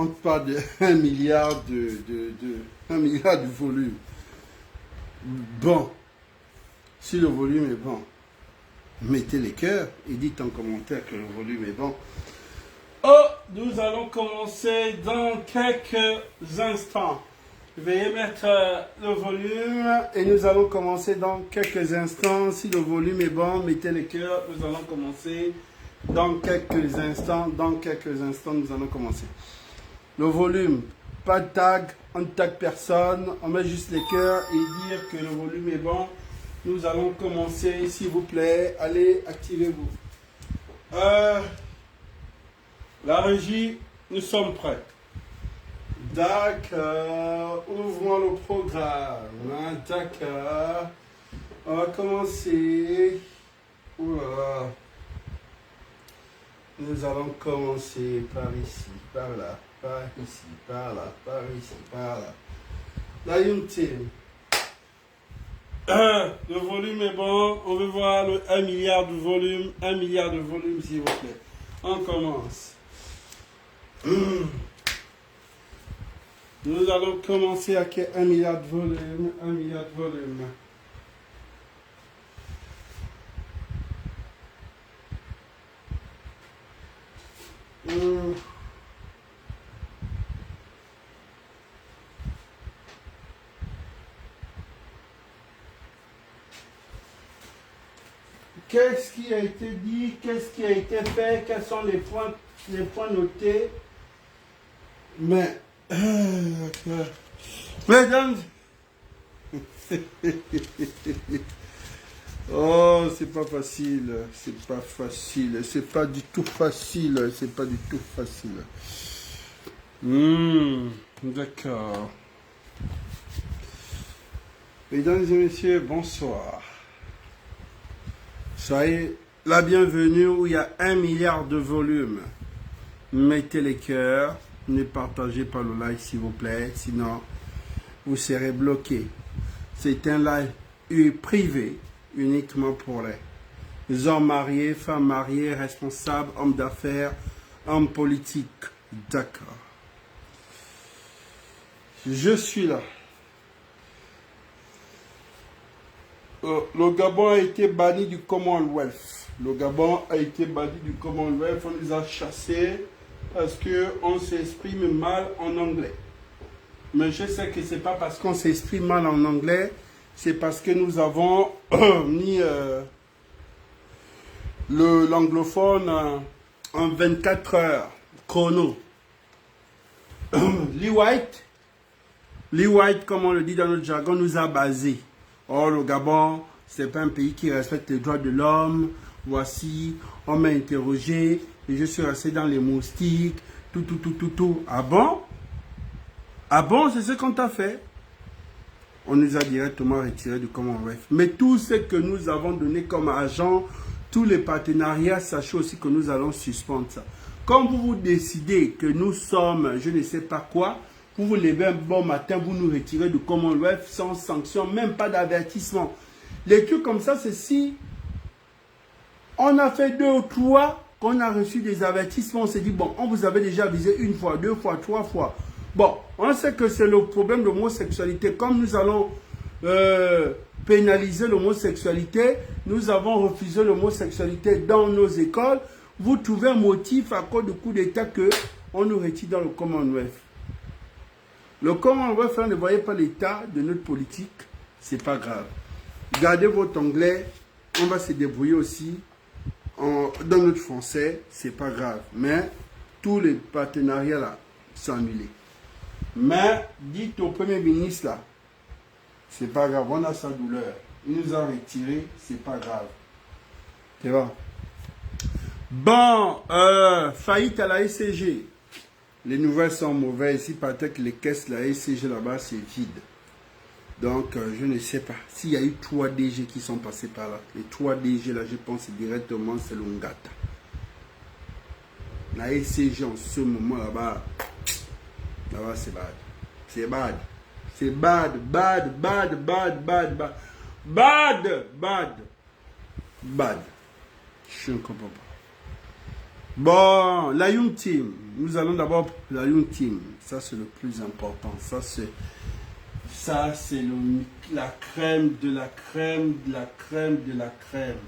on parle de 1 milliard de 1 milliard de volume. Bon, si le volume est bon, mettez les cœurs et dites en commentaire que le volume est bon. Oh, nous allons commencer dans quelques instants. Veuillez mettre le volume et nous allons commencer dans quelques instants. Si le volume est bon, mettez les cœurs. Nous allons commencer dans quelques instants. Dans quelques instants, nous allons commencer. Le volume, pas de tag, on ne tag personne. On met juste les cœurs et dire que le volume est bon. Nous allons commencer, s'il vous plaît. Allez, activez-vous. La régie, nous sommes prêts. D'accord, ouvrons le programme. D'accord, on va commencer. Oula. Nous allons commencer par ici, par là, par ici, par là, par ici, par là. La team. Le volume est bon. On veut voir le 1 milliard de volume. 1 milliard de volume, s'il vous plaît. On commence. Nous allons commencer avec 1 milliard de volume. 1 milliard de volume. Qu'est-ce qui a été dit? Qu'est-ce qui a été fait? Quels sont les points notés? Mais, mesdames, oh, c'est pas facile, c'est pas facile, c'est pas du tout facile, c'est pas du tout facile. D'accord. Mesdames et messieurs, bonsoir. Soyez la bienvenue où il y a 1 milliard de volume. Mettez les cœurs, ne partagez pas le like s'il vous plaît, sinon vous serez bloqué. C'est un live privé, uniquement pour les hommes mariés, femmes mariées, responsables, hommes d'affaires, hommes politiques. D'accord. Je suis là. Le Gabon a été banni du Commonwealth. Le Gabon a été banni du Commonwealth. On les a chassés parce qu'on s'exprime mal en anglais. Mais je sais que ce n'est pas parce qu'on s'exprime mal en anglais, c'est parce que nous avons mis l'anglophone en 24 heures chrono. Lee White, comme on le dit dans notre jargon, nous a basés. Or, le Gabon, ce n'est pas un pays qui respecte les droits de l'homme. Voici, on m'a interrogé et je suis resté dans les moustiques, tout. Ah bon? Ah bon, c'est ce qu'on t'a fait? On nous a directement retiré du Commonwealth. Mais tout ce que nous avons donné comme argent, tous les partenariats, sachez aussi que nous allons suspendre ça. Comme vous décidez que nous sommes, je ne sais pas quoi, vous vous levez un bon matin, vous nous retirez du Commonwealth sans sanction, même pas d'avertissement. Les trucs comme ça, c'est si on a fait 2 ou 3 qu'on a reçu des avertissements, on s'est dit, bon, on vous avait déjà avisé 1 fois, 2 fois, 3 fois. Bon, on sait que c'est le problème de l'homosexualité. Comme nous allons pénaliser l'homosexualité, nous avons refusé l'homosexualité dans nos écoles. Vous trouvez un motif à cause du coup d'État qu'on nous retire dans le Commonwealth. Le Commonwealth, ne voyez pas l'état de notre politique, c'est pas grave. Gardez votre anglais, on va se débrouiller aussi dans notre français, c'est pas grave. Mais tous les partenariats là sont annulés. Mais dites au Premier ministre là, c'est pas grave, on a sa douleur. Il nous a retiré, c'est pas grave. C'est bon. Bon, faillite à la SCG. Les nouvelles sont mauvaises. Ici, peut-être que les caisses de la SCG là-bas, c'est vide. Donc, je ne sais pas. S'il y a eu 3 DG qui sont passés par là. Les 3 DG là, je pense directement, c'est le Ngata. La SCG en ce moment là-bas, c'est bad. C'est bad. C'est bad. Bad. Je ne comprends pas. Bon, la Young Team. Nous allons d'abord la Young Team. Ça, c'est le plus important. Ça, c'est la crème de la crème de la crème de la crème.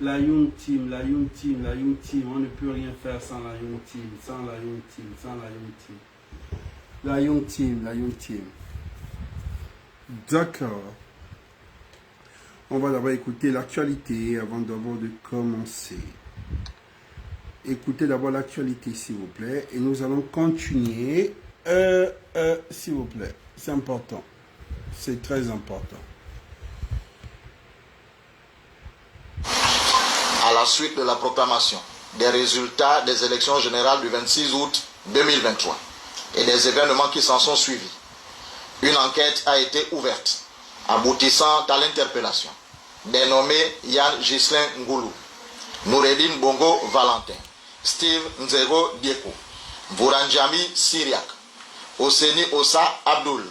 La Young Team, la Young Team, la Young Team. On ne peut rien faire sans la Young Team, sans la Young Team, sans la Young Team. La Young Team, la Young Team. D'accord. On va d'abord écouter l'actualité avant d'abord de commencer. Écoutez d'abord l'actualité, s'il vous plaît, et nous allons continuer. S'il vous plaît, c'est important. C'est très important. À la suite de la proclamation des résultats des élections générales du 26 août 2023 et des événements qui s'en sont suivis, une enquête a été ouverte, aboutissant à l'interpellation des nommés Yann Ghislain Ngoulou, Noureddine Bongo Valentin, Steve Nzego Dieko, Vouranjami Syriac, Oseni Ossa Abdul,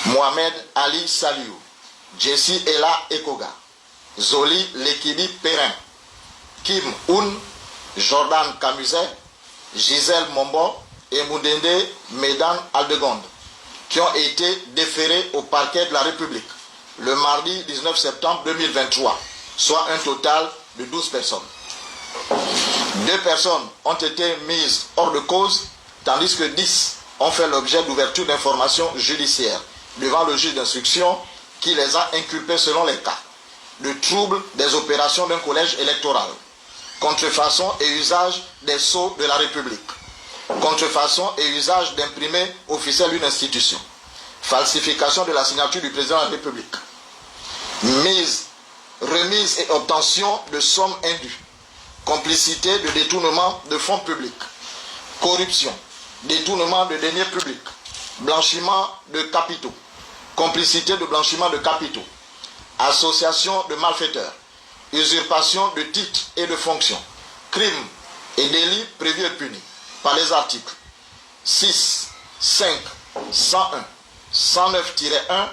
Mohamed Ali Saliou, Jessie Ella Ekoga, Zoli Lekidi Perrin, Kim Un, Jordan Camuset, Gisèle Mombo et Moudende Medan Aldegonde, qui ont été déférés au parquet de la République le mardi 19 septembre 2023, soit un total de 12 personnes. 2 personnes ont été mises hors de cause, tandis que 10 ont fait l'objet d'ouverture d'informations judiciaires devant le juge d'instruction qui les a inculpés selon les cas de troubles des opérations d'un collège électoral, contrefaçon et usage des sceaux de la République, contrefaçon et usage d'imprimés officiels d'une institution, falsification de la signature du président de la République, remise et obtention de sommes indues, complicité de détournement de fonds publics, corruption, détournement de deniers publics, blanchiment de capitaux, complicité de blanchiment de capitaux, association de malfaiteurs, usurpation de titres et de fonctions, crimes et délits prévus et punis par les articles 6, 5, 101, 109-1,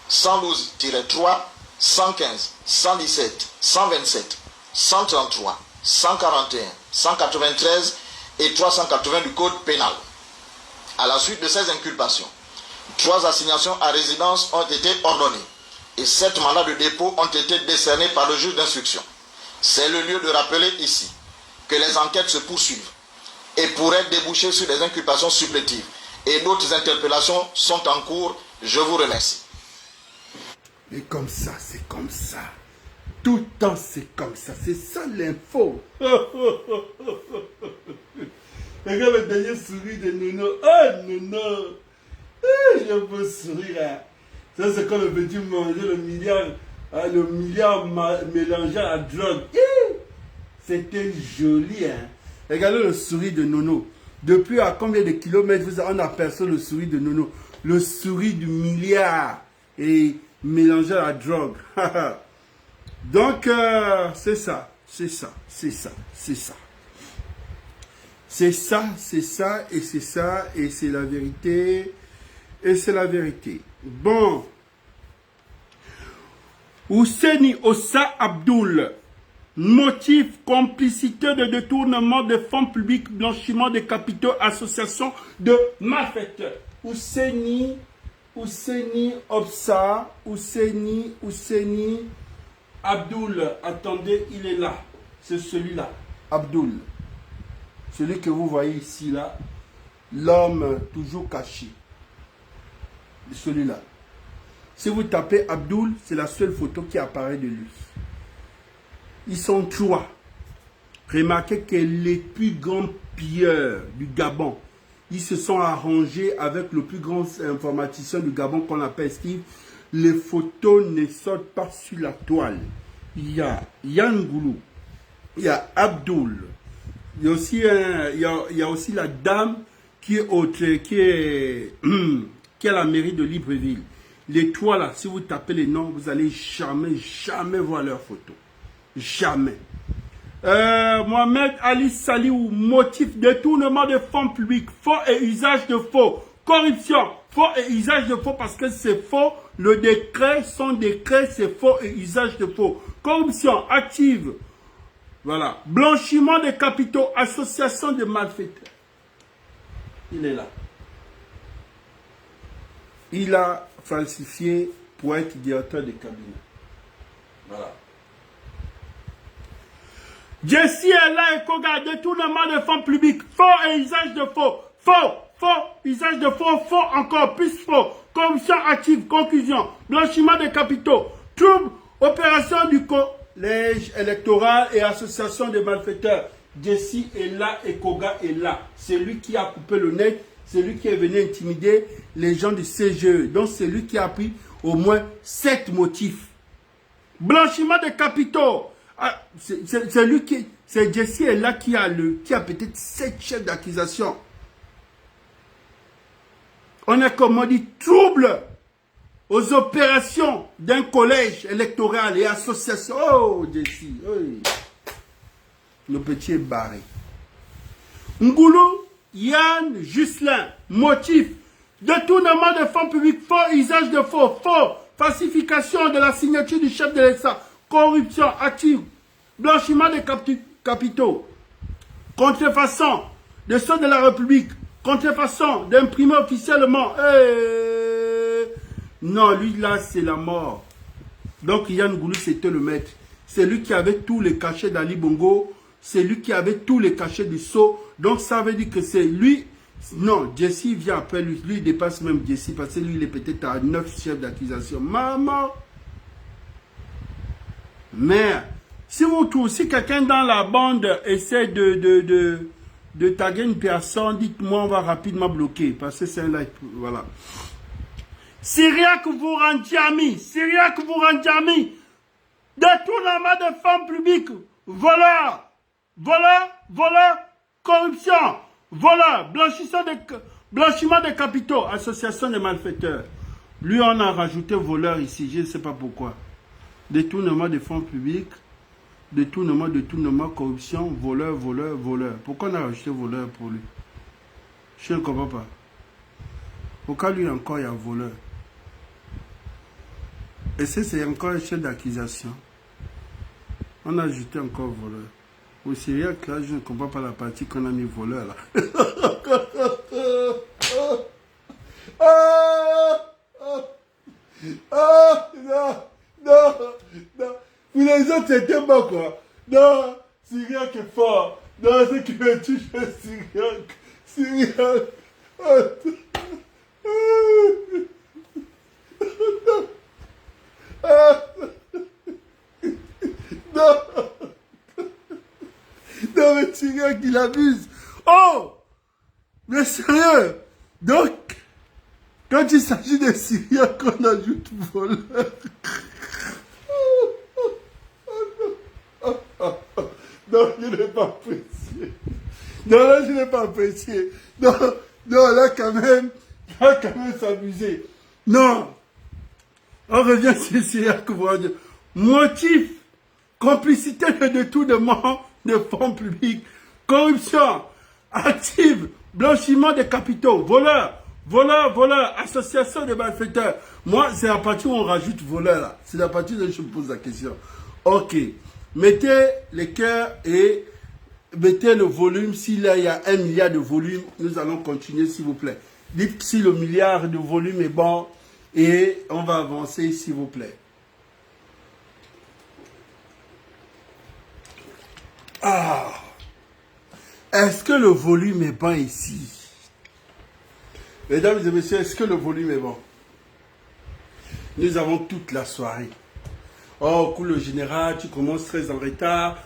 112-3, 115, 117, 127, 133, 141, 193 et 380 du Code pénal. À la suite de ces inculpations, 3 assignations à résidence ont été ordonnées et 7 mandats de dépôt ont été décernés par le juge d'instruction. C'est le lieu de rappeler ici que les enquêtes se poursuivent et pourraient déboucher sur des inculpations supplétives et d'autres interpellations sont en cours. Je vous remercie. Et comme ça, c'est comme ça. Tout le temps, c'est comme ça. C'est ça l'info. Regarde le dernier sourire de Nono. Oh, Nono. Je veux sourire. Hein. Ça, c'est quand le petit manger le milliard mélangé à drogue. C'était joli. Hein. Regardez le sourire de Nono. Depuis à combien de kilomètres on aperçoit le sourire de Nono? Le sourire du milliard et mélangé à la drogue. Donc, c'est ça. C'est ça. C'est ça. C'est ça. C'est ça, c'est ça, et c'est ça, et c'est la vérité, et c'est la vérité. Bon. Ouseni Ossa Abdul, motif, complicité de détournement de fonds publics, blanchiment de capitaux, association de malfaiteurs. Ouseni Ossa, Ouseni Abdul, attendez, il est là, c'est celui-là, Abdul. Celui que vous voyez ici, là, l'homme toujours caché. Celui-là. Si vous tapez Abdul, c'est la seule photo qui apparaît de lui. Ils sont 3. Remarquez que les plus grands pilleurs du Gabon, ils se sont arrangés avec le plus grand informaticien du Gabon qu'on appelle Steve. Les photos ne sortent pas sur la toile. Il y a Yann Ngoulou, il y a Abdul. Il y a aussi la dame qui est à la mairie de Libreville. Les 3 là, si vous tapez les noms, vous allez jamais voir leurs photos. Jamais. Mohamed Ali Saliou, motif détournement de fonds publics, faux et usage de faux. Corruption, faux et usage de faux parce que c'est faux. Le décret, son décret, c'est faux et usage de faux. Corruption active. Voilà. Blanchiment des capitaux, association de malfaiteurs. Il est là. Il a falsifié pour être directeur de cabinet. Voilà. Jesse est là et Koga, détournement de fonds publics, faux et usage de faux, faux, usage de faux, faux encore, plus faux, corruption active, conclusion, blanchiment de capitaux, trouble, opération du collège électoral et association de malfaiteurs. Jesse est là et Koga est là. C'est lui qui a coupé le net, c'est lui qui est venu intimider les gens du CGE. Donc c'est lui qui a pris au moins 7 motifs. Blanchiment de capitaux. Ah, c'est lui qui, c'est Jesse est là qui a peut-être 7 chefs d'accusation. On a comme on dit trouble aux opérations d'un collège électoral et association. Oh Jesse, oui. Le petit est barré. Ngoulou, Yann, Ghislain, motif, détournement de fonds publics, faux usage de faux, falsification de la signature du chef de l'État, corruption active, blanchiment de capitaux, contrefaçon de ceux de la République, contrefaçon d'imprimer officiellement. Non, lui là, c'est la mort. Donc Yann Ngoulou, c'était le maître. C'est lui qui avait tous les cachets d'Ali Bongo, c'est lui qui avait tous les cachets du Sceau. Donc ça veut dire que c'est lui. Non, Jesse vient après lui. Lui, il dépasse même Jesse parce que lui, il est peut-être à 9 chefs d'accusation. Maman! Mais, si vous trouvez, si quelqu'un dans la bande essaie de taguer une personne, dites-moi, on va rapidement bloquer. Parce que c'est un like. Voilà. Syriac Vourandjami. Détournement de fonds publics. Voleur, corruption, voleur, blanchiment de capitaux, association de malfaiteurs. Lui, on a rajouté voleur ici, je ne sais pas pourquoi. Détournement de fonds publics, détournement, corruption, voleur. Pourquoi on a rajouté voleur pour lui? Je ne comprends pas. Pourquoi lui encore il y a voleur? Et c'est encore un chef d'accusation. On a ajouté encore voleur. Au Syriac, là, je ne comprends pas la partie qu'on a mis voleur, là. Non. Vous les autres, c'était pas quoi. Non, Syriac est fort. Non, c'est qui me touche, Syriac. Non, mais Syriac, il abuse. Oh! Mais sérieux? Donc, quand il s'agit de Syriac, on ajoute voleur. Non, je n'ai pas apprécié. Non, je n'ai pas apprécié. Non, là, quand même, c'est abusé. Non. On revient sur Syriac. Motif, complicité de détournement de fonds publics, corruption, active, blanchiment de capitaux, voleur, association de malfaiteurs. Moi, c'est la partie où on rajoute voleur là. C'est la partie où je me pose la question. Ok. Mettez les cœurs et mettez le volume. S'il y a 1 milliard de volume, nous allons continuer, s'il vous plaît. Dites si le milliard de volume est bon et on va avancer, s'il vous plaît. Ah! Est-ce que le volume est bon ici? Mesdames et messieurs, est-ce que le volume est bon? Nous avons toute la soirée. Oh, cool, le général, tu commences très en retard.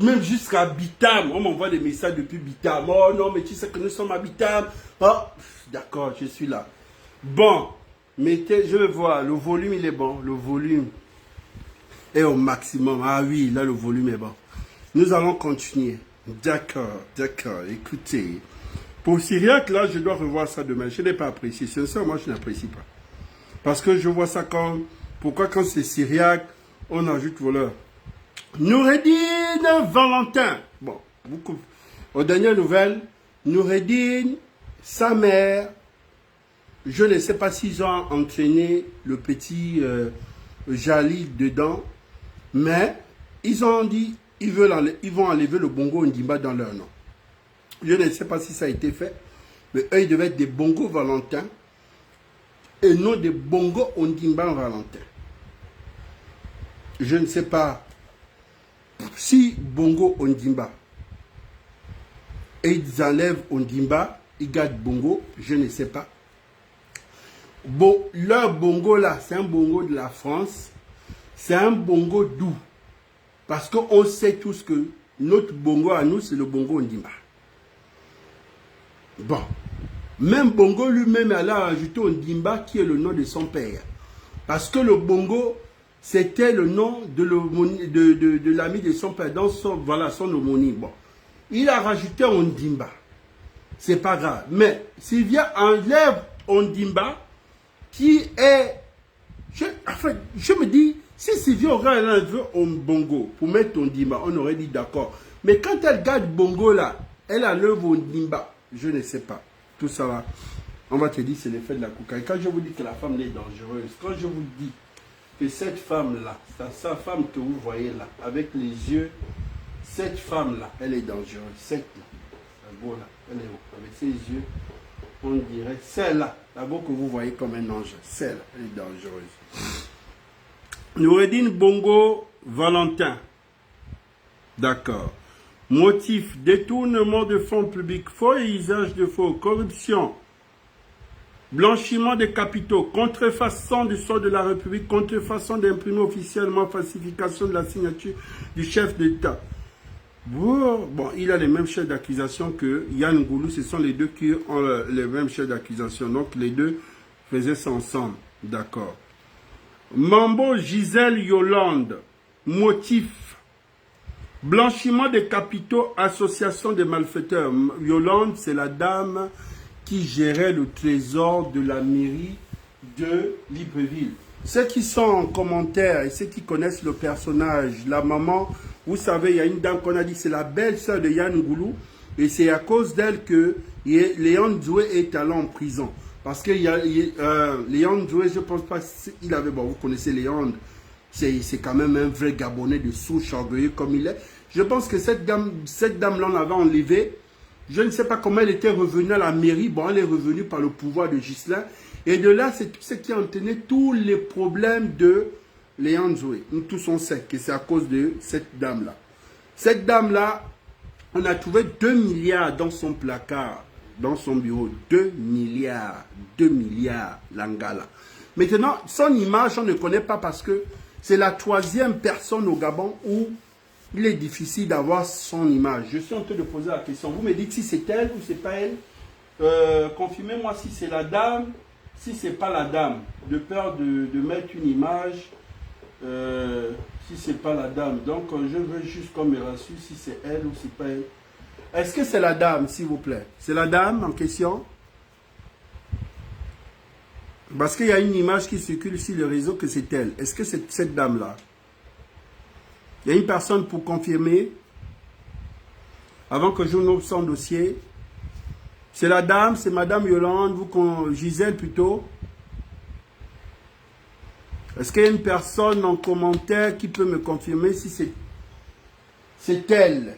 Même jusqu'à Bitam, on m'envoie des messages depuis Bitam. Oh non, mais tu sais que nous sommes à Bitam. Oh, d'accord, je suis là. Bon, mettez, je vais voir, le volume il est bon. Le volume est au maximum. Ah oui, là le volume est bon. Nous allons continuer. D'accord. Écoutez, pour Syriac, là, je dois revoir ça demain. Je n'ai pas apprécié. Sincèrement, je n'apprécie pas. Parce que je vois ça comme... Pourquoi quand c'est Syriac, on ajoute voleur? Noureddine Valentin. Bon, beaucoup. Aux dernières nouvelles, Noureddine, sa mère, je ne sais pas s'ils ont entraîné le petit Jali dedans, mais ils ont dit, ils vont enlever le bongo Ondimba dans leur nom. Je ne sais pas si ça a été fait, mais eux, ils devaient être des bongo Valentin et non des bongo Ondimba Valentin. Je ne sais pas si bongo Ondimba et ils enlèvent Ondimba, ils gardent bongo, je ne sais pas. Bon, leur bongo là, c'est un bongo de la France, c'est un bongo doux. Parce qu'on sait tous que notre bongo à nous, c'est le bongo Ondimba. Bon, même bongo lui-même, elle a ajouté Ondimba qui est le nom de son père. Parce que le bongo, c'était le nom de l'ami de son père, dans son, voilà, son homonyme. Bon, il a rajouté Ondimba. C'est pas grave. Mais s'il vient enlève Ondimba, qui est... je me dis, si Sylvie aurait enlevé un bongo pour mettre Ondimba, on aurait dit d'accord. Mais quand elle garde bongo là, elle enlève Ondimba. Je ne sais pas. Tout ça là, on va te dire c'est l'effet de la cocaïne. Quand je vous dis que la femme est dangereuse, quand je vous dis que cette femme là, sa femme que vous voyez là, avec les yeux, cette femme là, elle est dangereuse. Cette là, là, elle est avec ses yeux, on dirait celle-là, d'abord que vous voyez comme un ange, celle-là, elle est dangereuse. Noureddin Bongo Valentin. D'accord. Motif, détournement de fonds publics, faux et usage de faux, corruption, blanchiment des capitaux, contrefaçon du sort de la République, contrefaçon d'imprimer officiellement, falsification de la signature du chef d'État. Bon, il a les mêmes chefs d'accusation que Yann Ngoulou, ce sont les deux qui ont les mêmes chefs d'accusation. Donc les deux faisaient ça ensemble. D'accord. Mambo Gisèle Yolande, motif, blanchiment des capitaux, association des malfaiteurs. Yolande, c'est la dame qui gérait le trésor de la mairie de Libreville. Ceux qui sont en commentaire et ceux qui connaissent le personnage, la maman, vous savez, il y a une dame qu'on a dit, c'est la belle-sœur de Yann Ngoulou, et c'est à cause d'elle que Léon Djoué est allé en prison. Parce que Léon Djoué, je ne pense pas, il avait, bon, vous connaissez Léon, c'est quand même un vrai Gabonais de souche, orgueilleux comme il est. Je pense que cette dame-là, on l'avait enlevée. Je ne sais pas comment elle était revenue à la mairie. Bon, elle est revenue par le pouvoir de Ghislain. Et de là, c'est tout ce qui a entraîné tous les problèmes de Léon Djoué. Nous tous on sait que c'est à cause de cette dame-là. Cette dame-là, on a trouvé 2 milliards dans son placard, dans son bureau. 2 milliards, Lingala. Maintenant, son image, on ne connaît pas parce que c'est la 3e personne au Gabon où il est difficile d'avoir son image. Je suis en train de poser la question. Vous me dites si c'est elle ou c'est pas elle. Confirmez-moi si c'est la dame, si c'est pas la dame. De peur de mettre une image, si c'est pas la dame. Donc, je veux juste qu'on me rassure si c'est elle ou c'est pas elle. Est-ce que c'est la dame, s'il vous plaît? C'est la dame en question? Parce qu'il y a une image qui circule sur le réseau que c'est elle. Est-ce que c'est cette dame-là? Il y a une personne pour confirmer, avant que je n'ouvre son dossier. C'est la dame, c'est Madame Yolande, Gisèle plutôt. Est-ce qu'il y a une personne en commentaire qui peut me confirmer si c'est elle?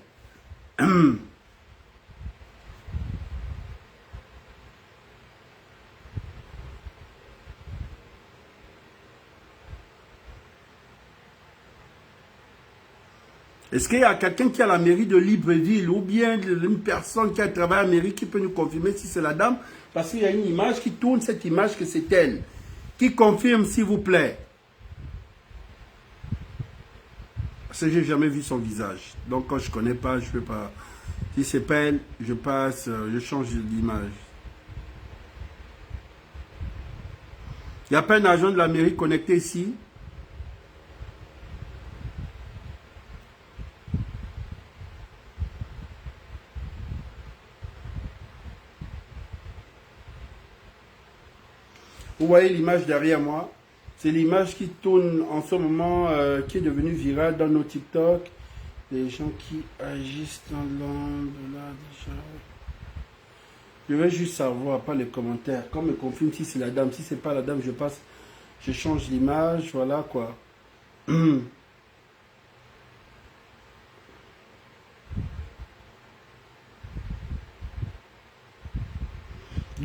Est-ce qu'il y a quelqu'un qui a la mairie de Libreville ou bien une personne qui a travaillé à la mairie qui peut nous confirmer si c'est la dame? Parce qu'il y a une image qui tourne, cette image que c'est elle. Qui confirme s'il vous plaît? Parce que je n'ai jamais vu son visage. Donc quand je ne connais pas, je ne peux pas. Si c'est pas elle, je passe, je change d'image. Il n'y a pas un agent de la mairie connecté ici? Vous voyez l'image derrière moi? C'est l'image qui tourne en ce moment, qui est devenue virale dans nos TikTok. Les gens qui agissent dans l'ombre, là, déjà. Je vais juste savoir, pas les commentaires. Qu'on me confirme si c'est la dame. Si c'est pas la dame, je passe, je change l'image, voilà quoi.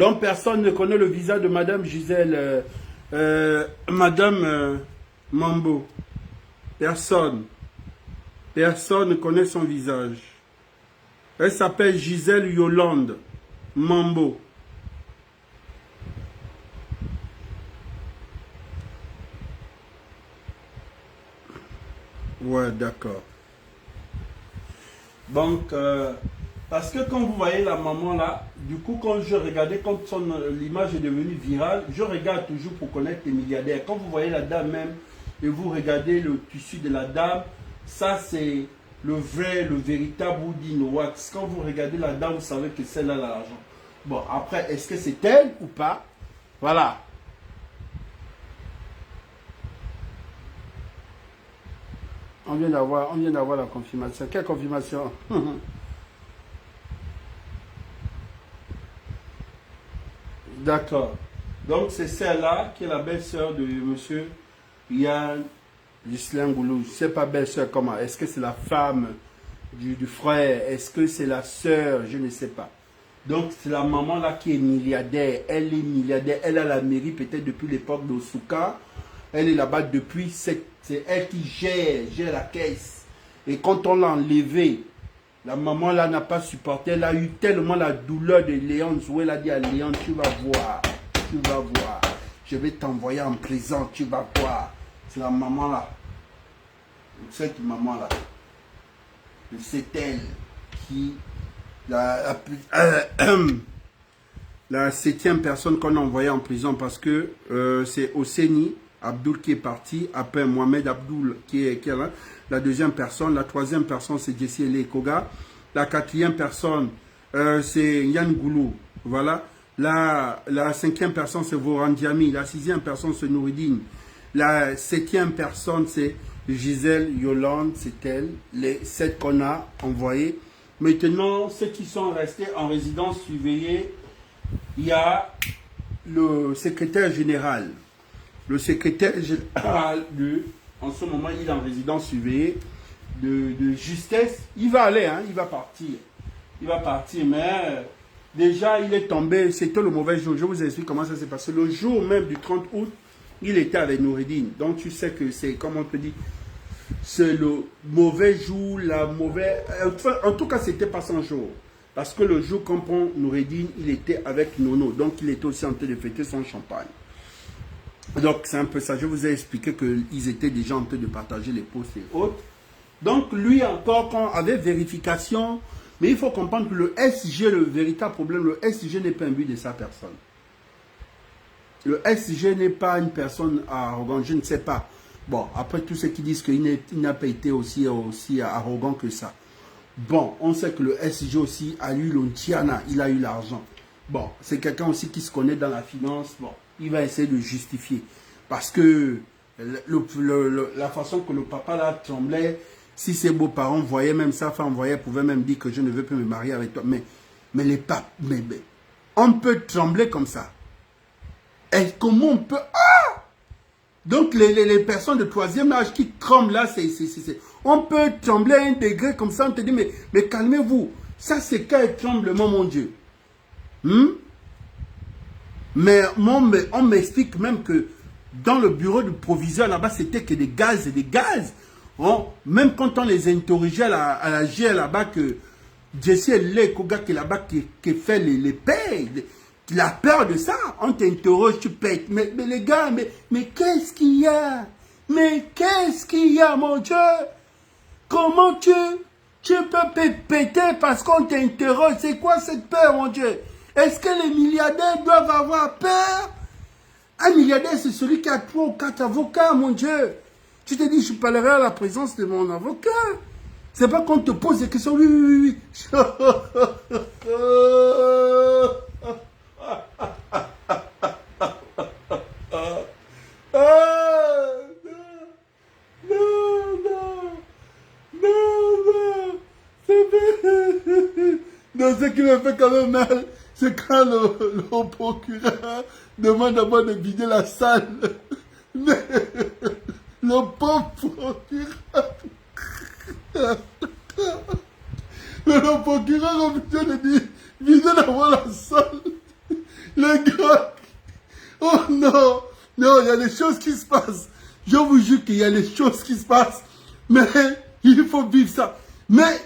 Donc personne ne connaît le visage de Madame Gisèle, Madame Mambo. Personne. Personne ne connaît son visage. Elle s'appelle Gisèle Yolande Mambo. Ouais, d'accord. Donc, parce que quand vous voyez la maman là, du coup, quand je regardais, quand l'image est devenue virale, je regarde toujours pour connaître les milliardaires. Quand vous voyez la dame même, et vous regardez le tissu de la dame, ça c'est le vrai, le véritable Woodin Wax. Quand vous regardez la dame, vous savez que celle-là a l'argent. Bon, après, est-ce que c'est elle ou pas? Voilà. On vient d'avoir la confirmation. Quelle confirmation? D'accord. Donc c'est celle-là qui est la belle-sœur de monsieur Yann Ghislain Goulou. Je ne sais pas belle-sœur comment. Est-ce que c'est la femme du frère? Est-ce que c'est la sœur? Je ne sais pas. Donc c'est la maman là qui est milliardaire. Elle est milliardaire. Elle a la mairie peut-être depuis l'époque d'Osuka. Elle est là-bas depuis. C'est elle qui gère la caisse. Et quand on l'a enlevée, la maman là n'a pas supporté. Elle a eu tellement la douleur de Léon. Où elle a dit à Léon, tu vas voir. Tu vas voir. Je vais t'envoyer en prison. Tu vas voir. C'est la maman là. Cette maman là. C'est elle qui... La septième personne qu'on a envoyée en prison parce que c'est Oseni Abdoul qui est parti, après Mohamed Abdoul qui est là. La deuxième personne, la troisième personne c'est Jessie Ele Koga. La quatrième personne c'est Yann Goulou. Voilà. La cinquième personne c'est Voran Diami. La sixième personne c'est Nouridine. La septième personne c'est Gisèle Yolande, c'est elle. Les 7 qu'on a envoyés. Maintenant, ceux qui sont restés en résidence surveillée, il y a le secrétaire général. Le secrétaire général, en ce moment, il est en résidence surveillée de justesse. Il va aller, hein, il va partir. Il va partir, mais déjà, il est tombé. C'était le mauvais jour. Je vous explique comment ça s'est passé. Le jour même du 30 août, il était avec Noureddine. Donc, tu sais que c'est, comme on te dit, c'est le mauvais jour, la mauvaise... Enfin, en tout cas, c'était pas son jour. Parce que le jour qu'on prend Noureddine, il était avec Nono. Donc, il était aussi en train de fêter son champagne. Donc, c'est un peu ça. Je vous ai expliqué qu'ils étaient déjà en train de partager les postes et autres. Donc, lui encore, quand avait vérification... Mais il faut comprendre que le SG, le véritable problème, le SG n'est pas un but de sa personne. Le SG n'est pas une personne arrogante, je ne sais pas. Bon, après tous ceux qui disent qu'il n'a pas été aussi arrogant que ça. Bon, on sait que le SG aussi a eu l'Ontiana, il a eu l'argent. Bon, c'est quelqu'un aussi qui se connaît dans la finance. Bon, il va essayer de justifier. Parce que la façon que le papa là tremblait, si ses beaux-parents voyaient, même sa femme voyait, pouvait même dire que je ne veux plus me marier avec toi. Mais les papes, on peut trembler comme ça. Et comment on peut... Ah! Donc les personnes de troisième âge qui tremblent là, on peut trembler à un degré comme ça, on te dit, mais calmez-vous. Ça c'est quel tremblement, mon Dieu. Mais on m'explique même que dans le bureau du proviseur là-bas, c'était que des gaz et des gaz. Même quand on les interrogeait à la GIA là-bas, que Jessie Ele Koga qui est là-bas, qui fait les payes, la peur de ça, on t'interroge, tu pètes. Mais les gars, mais qu'est-ce qu'il y a? Mais qu'est-ce qu'il y a, mon Dieu? Comment tu peux péter parce qu'on t'interroge? C'est quoi cette peur, mon Dieu? Est-ce que les milliardaires doivent avoir peur? Un milliardaire, c'est celui qui a 3 ou 4 avocats, mon Dieu. Tu te dis, je parlerai à la présence de mon avocat. C'est pas qu'on te pose des questions. Oui. Non, ce qui me fait quand même mal, c'est quand le procureur demande d'abord de vider la salle. Mais le pauvre procureur, le procureur a obligé de dire, videz d'abord la salle. Les gars, oh non, non, il y a des choses qui se passent. Je vous jure qu'il y a des choses qui se passent. Mais il faut vivre ça. Mais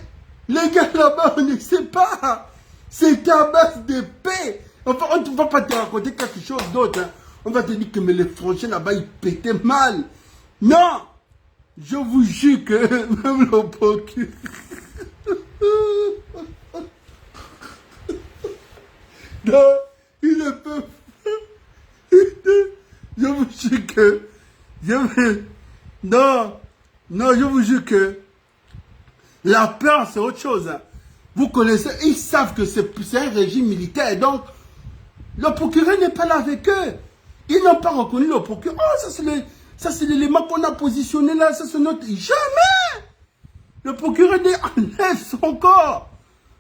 les gars là-bas, on ne sait pas. C'est à base de paix. Enfin, on ne va pas te raconter quelque chose d'autre. Hein. On va te dire que mais les Français là-bas, ils pétaient mal. Non, je vous jure que même le procureur... Non, il ne peut pas. Je vous jure que... Non, non, je vous jure que... La peur, c'est autre chose. Hein. Vous connaissez, ils savent que c'est un régime militaire. Donc, le procureur n'est pas là avec eux. Ils n'ont pas reconnu le procureur. Oh, ça c'est l'élément qu'on a positionné là. Ça c'est notre... Jamais. Le procureur enlève son corps.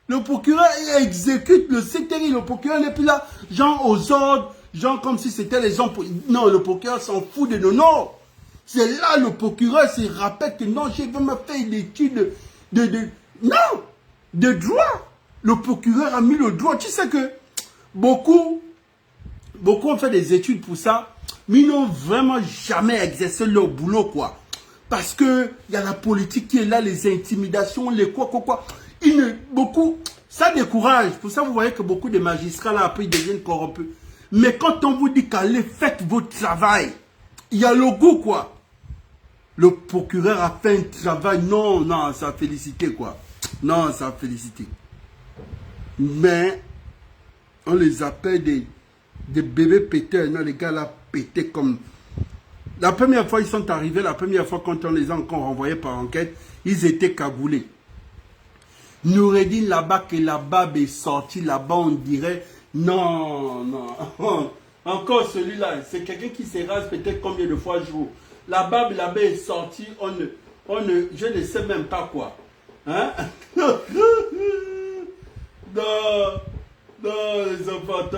Le procureur exécute le CTRI. Le procureur n'est plus là. Genre aux ordres. Genre comme si c'était les gens... Non, le procureur s'en fout de nos noms. C'est là le procureur se rappelle que non, j'ai vraiment fait une étude non, de droit. Le procureur a mis le droit. Tu sais que beaucoup ont fait des études pour ça, mais ils n'ont vraiment jamais exercé leur boulot, quoi. Parce que il y a la politique qui est là, les intimidations, les quoi. Beaucoup, ça décourage. Pour ça, vous voyez que beaucoup de magistrats, là, après, ils deviennent corrompus. Mais quand on vous dit qu'allez, faites votre travail, il y a le goût, quoi. Le procureur a fait un travail, non, ça a félicité, quoi. Non, ça a félicité. Mais, on les appelle des bébés péteurs. Non, les gars là, pétés comme... La première fois, ils sont arrivés, la première fois, quand on les a encore renvoyés par enquête, ils étaient cagoulés. Noureddin, là-bas, que la barbe est sortie, là-bas, on dirait... Non. Encore celui-là, c'est quelqu'un qui se rase peut-être combien de fois jour. La barbe là-bas est sortie, je ne sais même pas quoi. Hein? Non, les enfants.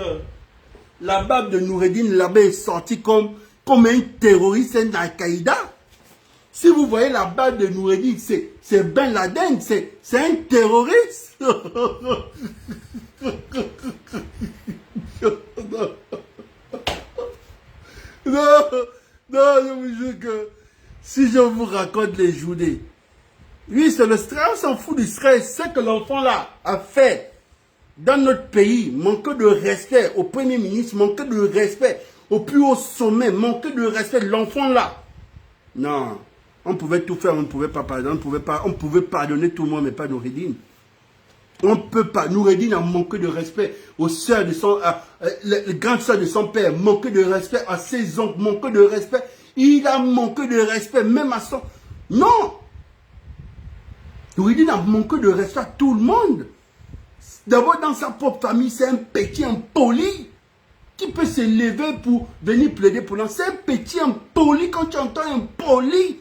La barbe de Noureddin là-bas est sortie comme un terroriste, un Al-Qaïda. Si vous voyez la barbe de Noureddin, c'est Ben Laden, c'est un terroriste. Non, je vous jure que si je vous raconte les journées, oui, c'est le stress, on s'en fout du stress. Ce que l'enfant là a fait dans notre pays, manque de respect au Premier ministre, manque de respect au plus haut sommet, manque de respect de l'enfant là. Non, on pouvait tout faire, on ne pouvait pas pardonner, on pouvait pardonner tout le monde, mais pas Noureddin. On ne peut pas. Noureddin a manqué de respect aux sœurs de son... les grandes sœurs de son père, manqué de respect à ses oncles, manqué de respect. Il a manqué de respect même à son... Non! Noureddin a manqué de respect à tout le monde. D'abord, dans sa propre famille, c'est un petit impoli qui peut se lever pour venir plaider pour l'un. C'est un petit impoli quand tu entends impoli.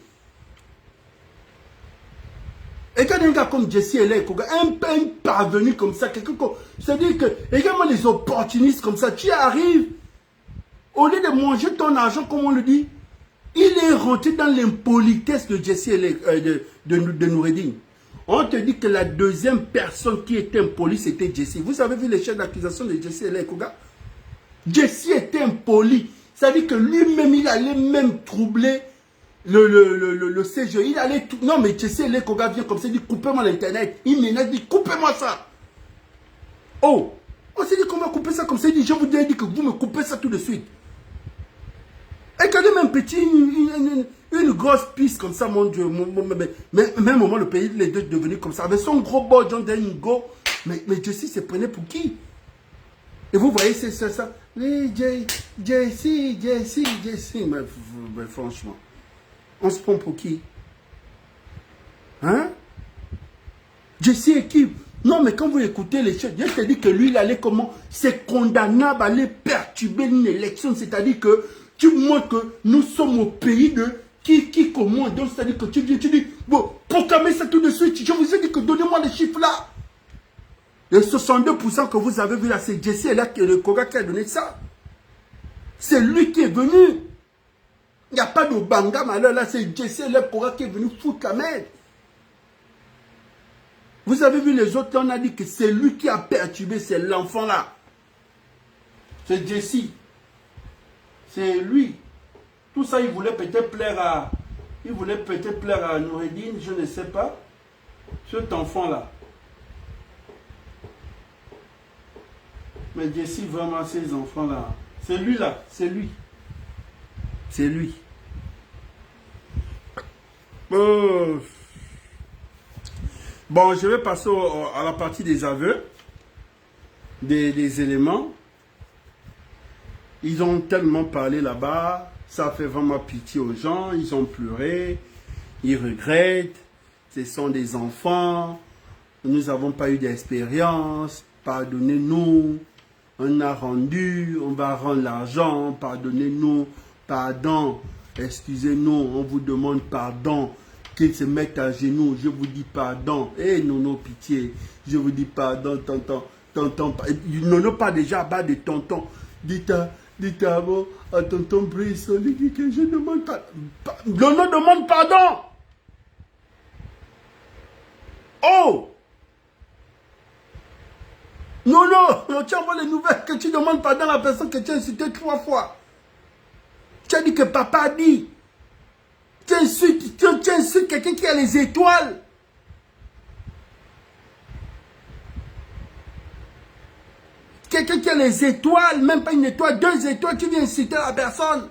Et quand un gars comme Jesse L.A., un parvenu comme ça, c'est-à-dire que, également les opportunistes comme ça, tu arrives, au lieu de manger ton argent, comme on le dit, il est rentré dans l'impolitesse de Jesse L.A., de Noureddin. On te dit que la deuxième personne qui était impolie, c'était Jesse. Vous avez vu les chefs d'accusation de Jesse L.A., Jesse était impoli. C'est-à-dire que lui-même, il allait même troubler le CGE, il allait tout... Non, mais tu sais, les Koga vient comme ça, il dit coupez-moi l'internet. Il menace, il dit coupez-moi ça. Oh, on s'est dit qu'on va couper ça comme ça. Il dit je vous dis que vous me coupez ça tout de suite. Et quand même un petit, une grosse piste comme ça, mon Dieu. Mais même au moment, le pays, les deux devenus comme ça. Avec son gros bord, John Dengo. Mais Jesse se prenait pour qui? Et vous voyez, c'est ça. Oui, Jesse. Mais franchement. On se prend pour qui? Hein? Jesse et qui? Non, mais quand vous écoutez les choses, je te dis que lui, il allait comment? C'est condamnable à aller perturber une élection. C'est-à-dire que tu montres que nous sommes au pays de qui commande. Donc, c'est-à-dire que tu dis, bon, proclamez ça tout de suite. Je vous ai dit que donnez-moi les chiffres là. Les 62% que vous avez vu là, c'est Jesse et là, le Koga qui a donné ça. C'est lui qui est venu. Il n'y a pas de banga malheur là, c'est Jesse le Koga qui est venu foutre la merde. Vous avez vu les autres, on a dit que c'est lui qui a perturbé, c'est l'enfant là. C'est Jesse. C'est lui. Tout ça, il voulait peut-être plaire à... Il voulait peut-être plaire à Noureddine, je ne sais pas. Cet enfant-là. Mais Jesse, vraiment, ces enfants-là. C'est lui là, c'est lui. C'est lui. Bon, je vais passer à la partie des aveux, des éléments. Ils ont tellement parlé là-bas, ça fait vraiment pitié aux gens, ils ont pleuré, ils regrettent, ce sont des enfants, nous n'avons pas eu d'expérience, pardonnez-nous, on a rendu, on va rendre l'argent, pardonnez-nous, pardon, excusez-nous, on vous demande pardon, qu'ils se mettent à genoux, je vous dis pardon, nono, pitié, je vous dis pardon, tonton, nono pas déjà à bas de tonton, dites à tonton Brice, dit que je demande pardon, nono demande pardon, oh, non, tu envoies les nouvelles que tu demandes pardon à la personne que tu as insultée 3 fois. Tu as dit que papa a dit. Tu insultes quelqu'un qui a les étoiles. Quelqu'un qui a les étoiles, même pas une étoile, 2 étoiles, tu viens insulter la personne.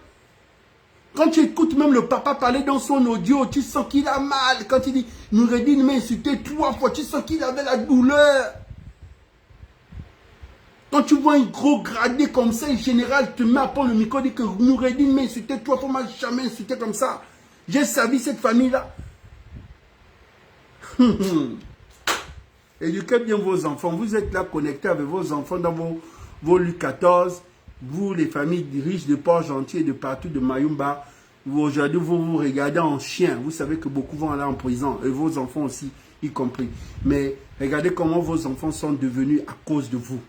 Quand tu écoutes même le papa parler dans son audio, tu sens qu'il a mal. Quand il dit, Noureddine m'a insulté 3 fois, tu sens qu'il avait la douleur. Quand tu vois un gros gradé comme ça, en général, tu mets à prendre le micro et dit que Noureddine m'a insulté 3 fois, moi jamais insulté comme ça. J'ai servi cette famille-là. Éduquez bien vos enfants. Vous êtes là connectés avec vos enfants dans vos Louis XIV. Vous, les familles riches de Port-Gentil et de partout de Mayumba. Aujourd'hui, vous regardez en chien. Vous savez que beaucoup vont aller en prison. Et vos enfants aussi, y compris. Mais regardez comment vos enfants sont devenus à cause de vous.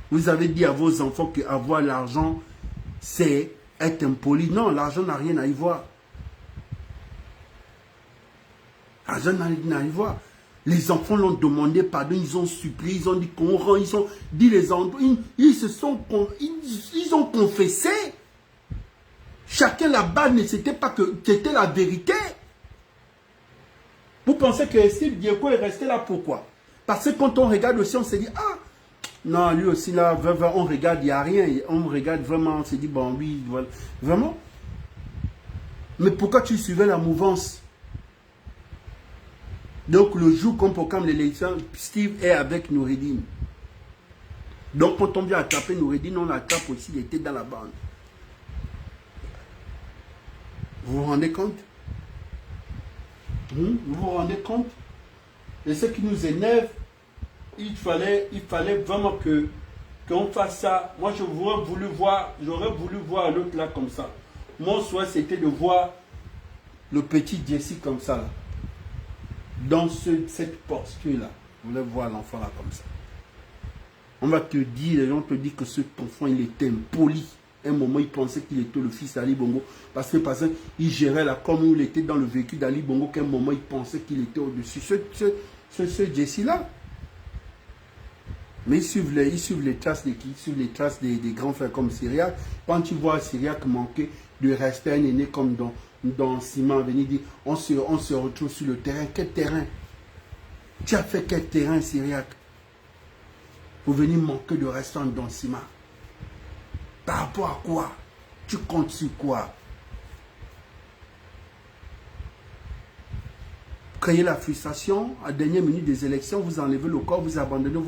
Vous avez dit à vos enfants qu'avoir l'argent, c'est être impoli. Non, l'argent n'a rien à y voir. L'argent n'a rien à y voir. Les enfants l'ont demandé pardon, ils ont supplié, ils ont dit qu'on rend, ils ont dit les enfants, ils ont confessé. Chacun là-bas ne c'était pas que c'était la vérité. Vous pensez que Steve Dieko est resté là pourquoi? Parce que quand on regarde aussi, on se dit, ah, non, lui aussi là, on regarde, il n'y a rien. On regarde vraiment, on se dit, bon, oui, voilà. Vraiment. Mais pourquoi tu suivais la mouvance? Donc, le jour qu'on proclame l'élection, Steve est avec Noureddine. Donc, quand on vient attraper Noureddine, on l'attrape aussi, il était dans la bande. Vous vous rendez compte? Vous vous rendez compte? Et ce qui nous énerve, il fallait vraiment qu'on fasse ça. Moi, j'aurais voulu voir l'autre là comme ça. Mon souhait, c'était de voir le petit Jesse comme ça, là. Dans cette posture-là. Je voulais voir l'enfant là comme ça. On va te dire, les gens te disent que cet enfant, il était impoli. Un moment, il pensait qu'il était le fils d'Ali Bongo. Parce qu'il gérait là comme il était dans le véhicule d'Ali Bongo, qu'à un moment, il pensait qu'il était au-dessus. Ce Jesse-là. Mais ils suivent les traces des grands frères comme Syriac. Quand tu vois Syriac manquer de respect à un aîné comme dans Simon, venir dire on se retrouve sur le terrain. Quel terrain? Tu as fait quel terrain, Syriac? Pour venir manquer de respect dans Simon. Par rapport à quoi? Tu comptes sur quoi? Créer la frustration à la dernière minute des élections, vous enlevez le corps, vous abandonnez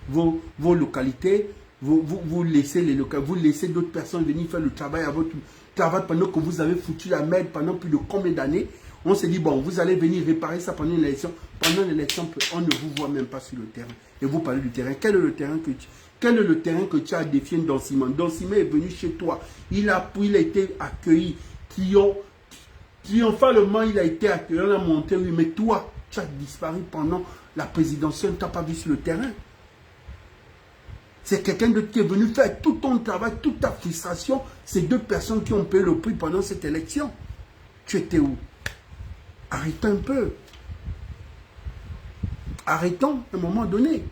vos localités, vous laissez d'autres personnes venir faire le travail à votre travail pendant que vous avez foutu la merde pendant plus de combien d'années. On s'est dit, bon, vous allez venir réparer ça pendant l'élection. Pendant l'élection, on ne vous voit même pas sur le terrain. Et vous parlez du terrain. Quel est le terrain que tu as défié dans Simon? Dans Simon est venu chez toi. Il a été accueilli. Triomphalement, il a été accueilli. On a monté, oui, mais toi, tu as disparu pendant la présidentielle. Tu n'as pas vu sur le terrain. C'est quelqu'un qui est venu faire tout ton travail, toute ta frustration. C'est 2 personnes qui ont payé le prix pendant cette élection. Tu étais où? Arrêtons un peu. Arrêtons à un moment donné.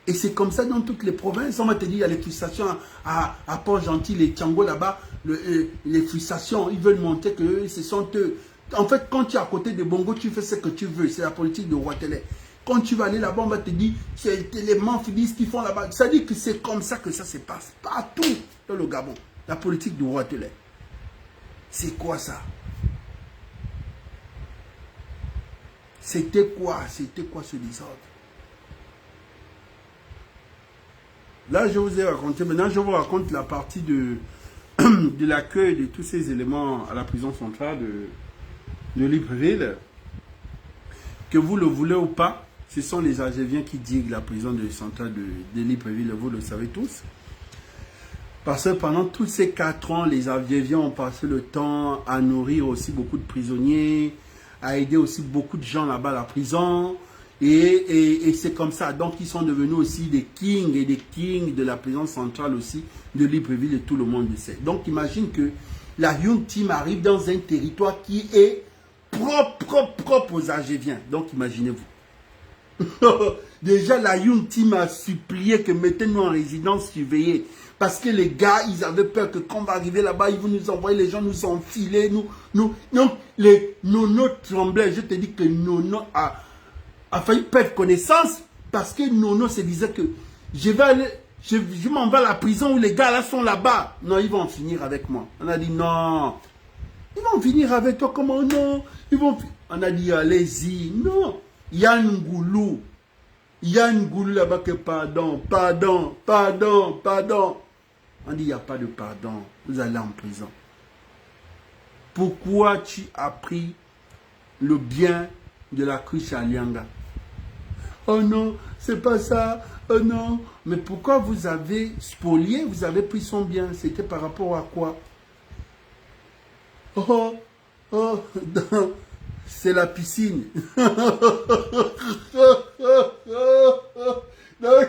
Et c'est comme ça dans toutes les provinces. On va te dire, il y a les frustrations à Port-Gentil, les Tchango là-bas, les frustrations, ils veulent montrer que ce sont eux. En fait, quand tu es à côté de Bongo, tu fais ce que tu veux. C'est la politique de Ouattara. Quand tu vas aller là-bas, on va te dire, c'est les manfidistes qui font là-bas. Ça dit que c'est comme ça que ça se passe. Partout dans le Gabon. La politique de Ouattara. C'est quoi ça? C'était quoi ce désordre? Là, je vous ai raconté. Maintenant, je vous raconte la partie de l'accueil de tous ces éléments à la prison centrale de Libreville. Que vous le voulez ou pas, ce sont les Algériens qui diguent la prison centrale de Libreville. Vous le savez tous. Parce que pendant tous ces 4 ans, les Algériens ont passé le temps à nourrir aussi beaucoup de prisonniers, à aider aussi beaucoup de gens là-bas à la prison. Et c'est comme ça. Donc, ils sont devenus aussi des kings et des kings de la prison centrale aussi de Libreville et tout le monde le sait. Donc, imagine que la Young Team arrive dans un territoire qui est propre aux Algériens. Donc, imaginez-vous. Déjà, la Young Team a supplié que mettez-nous en résidence surveillée. Parce que les gars, ils avaient peur que quand on va arriver là-bas, ils vont nous envoyer, les gens nous enfiler. Donc, les Nono tremblaient. Je te dis que Nono a failli perdre connaissance parce que Nono se disait que je m'en vais à la prison où les gars là sont là-bas. Non, ils vont finir avec moi. On a dit non. Ils vont finir avec toi. Comment non? On a dit allez-y. Non. Yann Goulou là-bas que pardon. On dit il n'y a pas de pardon. Vous allez en prison. Pourquoi tu as pris le bien de la cruche à Lianga? Oh non, c'est pas ça. Oh non. Mais pourquoi vous avez spolié, vous avez pris son bien? C'était par rapport à quoi? C'est la piscine. Donc,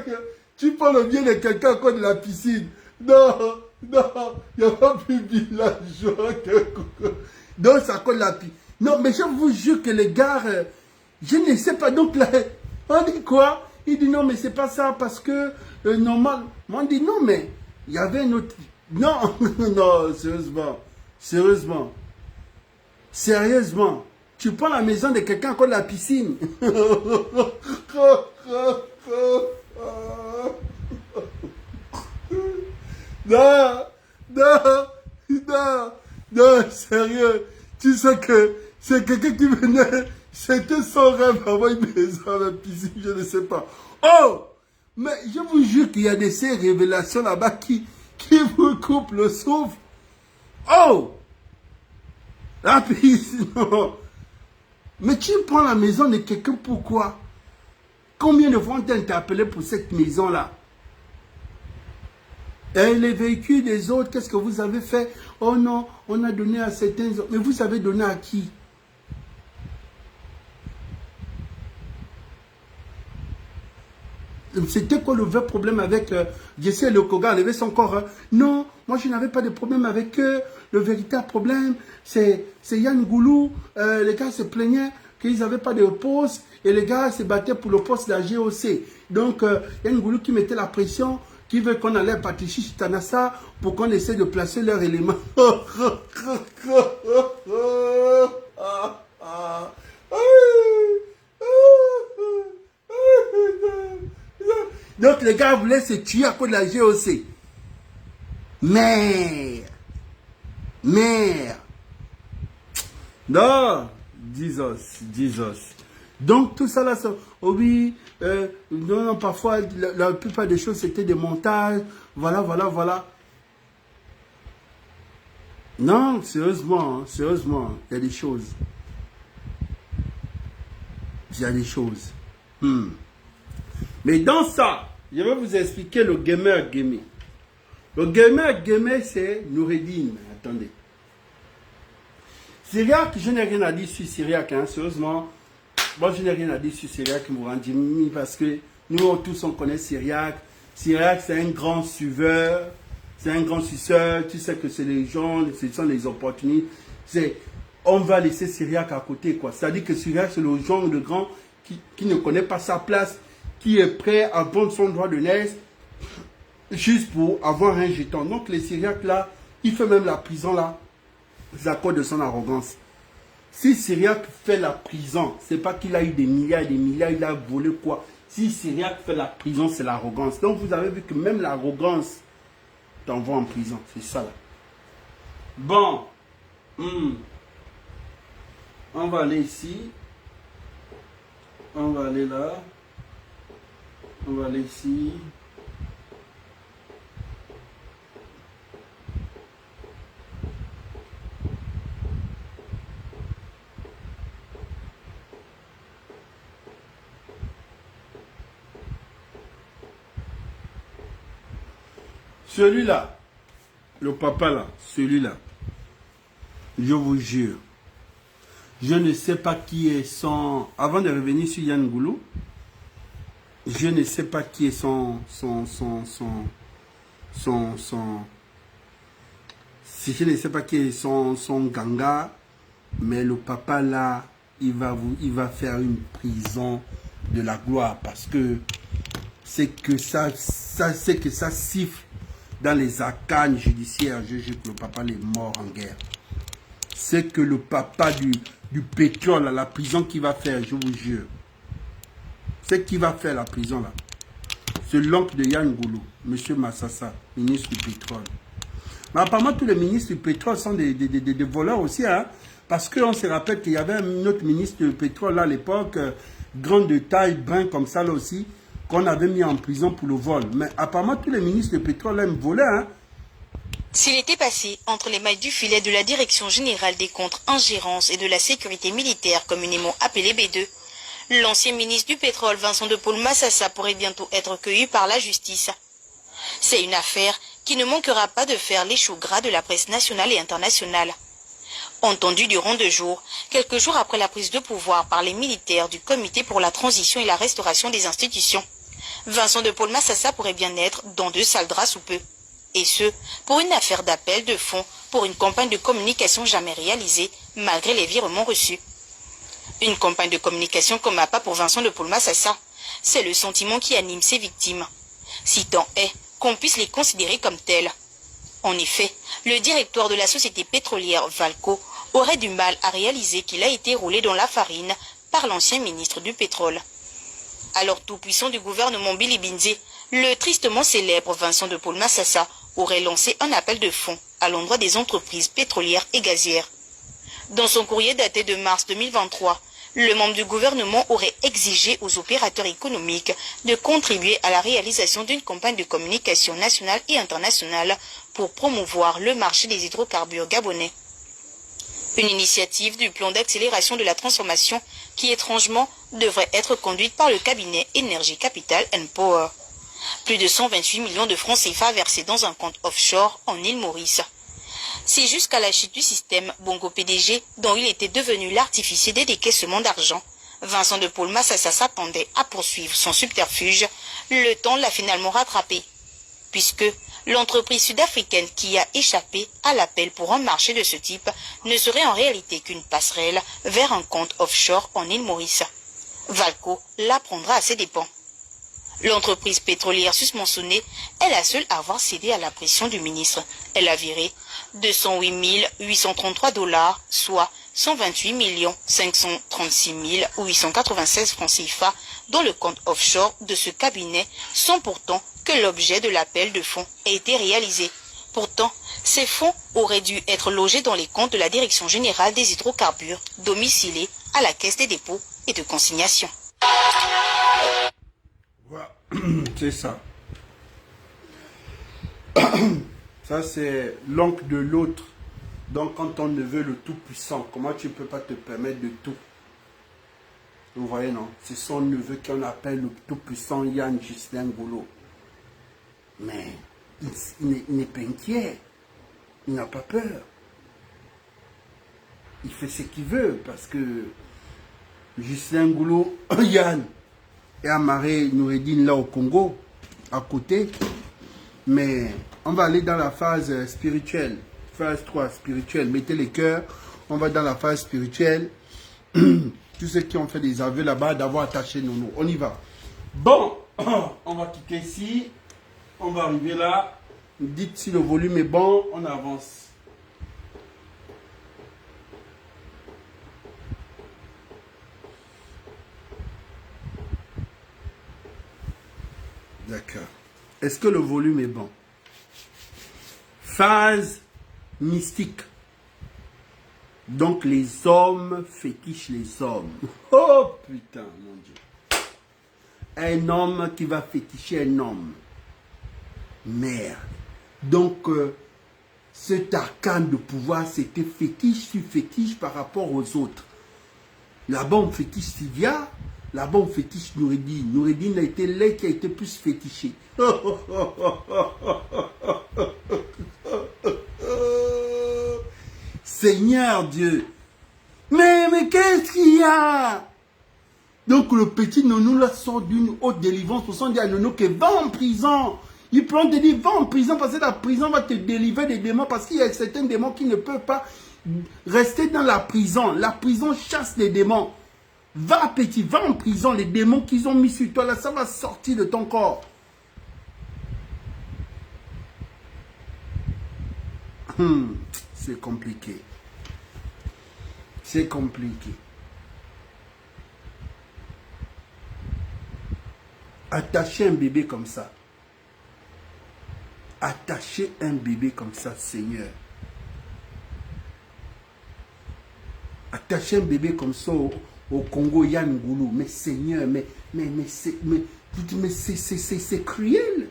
tu prends le bien de quelqu'un contre la piscine. Non, il n'y a pas plus villageois que... Donc, ça colle la piscine. Non, mais je vous jure que les gars, je ne sais pas. Donc, là, on dit quoi? Il dit non, mais c'est pas ça parce que normal. On dit non, mais il y avait un autre. Non, non, sérieusement. Tu prends la maison de quelqu'un contre la piscine. Non, sérieux. Tu sais que c'est quelqu'un qui venait, c'était son rêve, avoir une maison à la piscine, je ne sais pas. Oh! Mais je vous jure qu'il y a de ces révélations là-bas qui vous coupent le souffle. Oh! La piscine, non. Mais tu prends la maison de quelqu'un, pourquoi? Combien de fois on t'a interpellé pour cette maison-là? Et les véhicules des autres, qu'est-ce que vous avez fait? Oh non, on a donné à certains autres. Mais vous avez donné à qui? C'était quoi le vrai problème avec Jesse et le Koga lever son corps? Hein? Non, moi je n'avais pas de problème avec eux. Le véritable problème, c'est Yann Goulou. Les gars se plaignaient qu'ils n'avaient pas de poste et les gars se battaient pour le poste de la GOC. Donc, Yann Goulou qui mettait la pression, qui veut qu'on allait à Patrici Chitanassa pour qu'on essaie de placer leurs éléments. Donc les gars voulaient se tuer à cause de la GOC. Merde. Non. Jesus. Donc tout ça là, oh oui, non, parfois la plupart des choses c'était des montages. Voilà. Non, sérieusement, il y a des choses. Mais dans ça, je vais vous expliquer le gamer gamé. Le gamer gamé, c'est Noureddin. Attendez. Syriac, je n'ai rien à dire sur Syriac, hein, sérieusement. Moi, je n'ai rien à dire sur Syriac, Mourandimi, parce que nous tous, on connaît Syriac. Syriac, c'est un grand suiveur, c'est un grand suceur. Tu sais que c'est les gens, ce sont les opportunistes. On va laisser Syriac à côté, quoi. C'est-à-dire que Syriac, c'est le genre de grand qui ne connaît pas sa place. qui est prêt à vendre son droit de naissance juste pour avoir un jeton. Donc les Syriaques là, il fait même la prison là, c'est à cause de son arrogance. Si Syriaque fait la prison, c'est pas qu'il a eu des milliards et des milliards, il a volé quoi. Si Syriaque fait la prison, c'est l'arrogance. Donc vous avez vu que même l'arrogance t'envoie en prison. C'est ça là. Bon. On va aller ici. On va aller là. On va aller ici. Celui-là, le papa là, celui-là, je vous jure, je ne sais pas qui est son... Avant de revenir sur Yann Goulou, je ne sais pas qui est son si je ne sais pas qui est son ganga, mais le papa là, il va faire une prison de la gloire parce que c'est que ça siffle dans les arcanes judiciaires. Je jure que le papa est mort en guerre. C'est que le papa du pétrole, la prison qu'il va faire, je vous jure. C'est qui va faire la prison là. C'est l'oncle de Yann Goulou, M. Massassa, ministre du pétrole. Mais apparemment, tous les ministres du pétrole sont des voleurs aussi, hein, parce qu'on se rappelle qu'il y avait un autre ministre du pétrole là, à l'époque, grand de taille, brun comme ça là aussi, qu'on avait mis en prison pour le vol. Mais apparemment, tous les ministres du pétrole là, me volaient. Hein. S'il était passé entre les mailles du filet de la Direction générale des comptes ingérence et de la sécurité militaire, communément appelée B2, l'ancien ministre du pétrole Vincent de Paul Massassa pourrait bientôt être cueilli par la justice. C'est une affaire qui ne manquera pas de faire les choux gras de la presse nationale et internationale. Entendu durant 2 jours, quelques jours après la prise de pouvoir par les militaires du Comité pour la transition et la restauration des institutions, Vincent de Paul Massassa pourrait bien être dans 2 sales draps sous peu. Et ce, pour une affaire d'appel de fonds pour une campagne de communication jamais réalisée, malgré les virements reçus. Une campagne de communication comme appât pour Vincent de Paul Massassa, c'est le sentiment qui anime ses victimes. Si tant est qu'on puisse les considérer comme tels. En effet, le directoire de la société pétrolière Valco aurait du mal à réaliser qu'il a été roulé dans la farine par l'ancien ministre du pétrole. Alors tout-puissant du gouvernement Billy Binzé, le tristement célèbre Vincent de Paul Massassa aurait lancé un appel de fonds à l'endroit des entreprises pétrolières et gazières. Dans son courrier daté de mars 2023, le membre du gouvernement aurait exigé aux opérateurs économiques de contribuer à la réalisation d'une campagne de communication nationale et internationale pour promouvoir le marché des hydrocarbures gabonais. Une initiative du plan d'accélération de la transformation qui, étrangement, devrait être conduite par le cabinet Énergie Capital & Power. Plus de 128 millions de francs CFA versés dans un compte offshore en île Maurice. C'est jusqu'à la chute du système Bongo PDG, dont il était devenu l'artificier des décaissements d'argent. Vincent de Paul Massassa s'attendait à poursuivre son subterfuge. Le temps l'a finalement rattrapé, puisque l'entreprise sud-africaine qui a échappé à l'appel pour un marché de ce type ne serait en réalité qu'une passerelle vers un compte offshore en île Maurice. Valco l'apprendra à ses dépens. L'entreprise pétrolière susmentionnée est la seule à avoir cédé à la pression du ministre. Elle a viré 208 833 $, soit 128 536 896 francs CFA dans le compte offshore de ce cabinet, sans pourtant que l'objet de l'appel de fonds ait été réalisé. Pourtant, ces fonds auraient dû être logés dans les comptes de la Direction générale des hydrocarbures, domicilés à la Caisse des dépôts et de consignation. Voilà, c'est ça. Ça, c'est l'oncle de l'autre. Donc, quand ton neveu le tout-puissant, comment tu ne peux pas te permettre de tout? Vous voyez, non? C'est son neveu qu'on appelle le tout-puissant Yann Ghislain Goulou. Mais il n'est pas inquiet. Il n'a pas peur. Il fait ce qu'il veut parce que Ghislain Goulou, Yann, est amarré Noureddin là au Congo, à côté. Mais on va aller dans la phase spirituelle. Phase 3, spirituelle. Mettez les cœurs. On va dans la phase spirituelle. Tous ceux qui ont fait des aveux là-bas, d'avoir attaché Nono. On y va. Bon, on va quitter ici. On va arriver là. Dites si le volume est bon, on avance. D'accord. Est-ce que le volume est bon? Phase mystique. Donc les hommes fétichent les hommes. Oh putain, mon Dieu. Un homme qui va féticher un homme. Merde. Donc, cet arcane de pouvoir, c'était fétiche sur fétiche par rapport aux autres. Là-bas, on fétiche Sylvia. Là-bas, on fétiche Noureddine. Noureddine a été l'un qui a été plus fétiché. Seigneur Dieu. Mais qu'est-ce qu'il y a? Donc le petit nono là sort d'une haute délivrance. Pour son dire à nono que va en prison. Il prend te dire va en prison parce que la prison va te délivrer des démons. Parce qu'il y a certains démons qui ne peuvent pas rester dans la prison. La prison chasse les démons. Va petit, va en prison. Les démons qu'ils ont mis sur toi là, ça va sortir de ton corps. C'est compliqué. C'est compliqué. Attacher un bébé comme ça. Attacher un bébé comme ça, Seigneur. Attacher un bébé comme ça au Congo, Yann Goulou. Mais Seigneur, c'est cruel.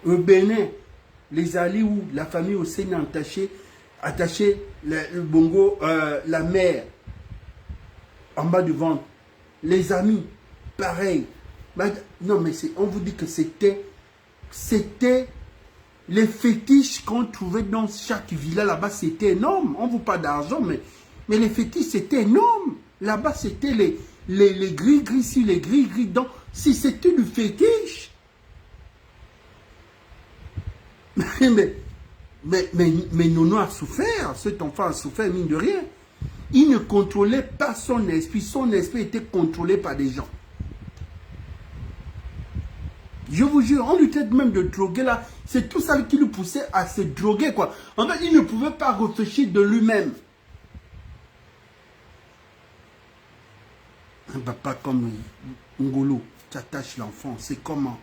Au Bénin, les Aliou, la famille Hussein a attaché le bongo, la mère, en bas du ventre. Les amis, pareil. Non, mais on vous dit que c'était les fétiches qu'on trouvait dans chaque villa là-bas, c'était énorme. On ne veut pas d'argent, mais les fétiches, c'était énorme. Là-bas, c'était les gris-gris sur les gris-gris. Donc, si c'était du fétiche. Mais Nono a souffert. Cet enfant a souffert, mine de rien. Il ne contrôlait pas son esprit. Son esprit était contrôlé par des gens. Je vous jure, on lui traite même de droguer là. C'est tout ça qui le poussait à se droguer, quoi. En fait, il ne pouvait pas réfléchir de lui-même. Un papa comme Ngolo, tu attaches l'enfant, c'est comment?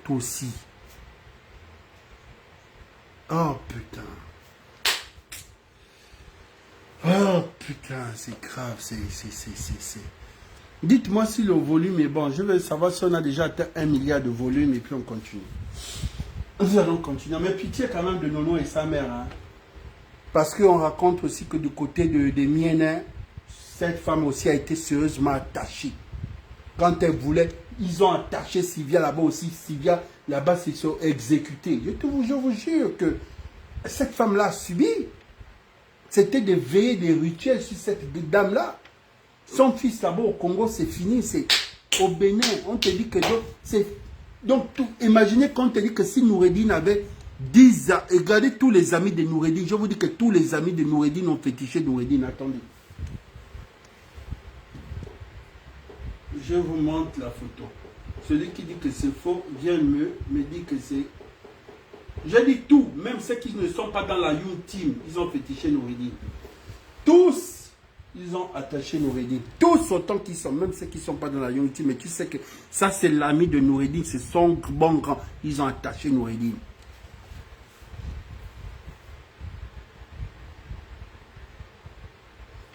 Toi aussi. Oh putain. Oh putain, c'est grave, c'est... Dites-moi si le volume est bon. Je veux savoir si on a déjà atteint 1 milliard de volume et puis on continue. Nous allons continuer. Mais pitié quand même de Nono et sa mère. Hein. Parce qu'on raconte aussi que du côté des Miennes, cette femme aussi a été sérieusement attachée. Quand elle voulait, ils ont attaché Sylvia là-bas aussi. Sylvia, là-bas, c'est sont exécutés. Je vous jure que cette femme-là a subi. C'était des veillées, des rituels sur cette dame-là. Son fils là-bas au Congo, c'est fini, c'est au Bénin. On te dit que c'est... Donc, imaginez qu'on te dit que si Noureddine avait 10 ans, et regardez tous les amis de Noureddine, je vous dis que tous les amis de Noureddine ont fétiché Noureddine. Attendez. Je vous montre la photo. Celui qui dit que c'est faux, vient me dit que c'est... Je dis tout, même ceux qui ne sont pas dans la Young Team, ils ont fétiché Noureddine. Tous, ils ont attaché Noureddine. Tous autant qu'ils sont, même ceux qui ne sont pas dans la Young Team, mais tu sais que ça c'est l'ami de Noureddine, c'est son bon grand. Ils ont attaché Noureddine.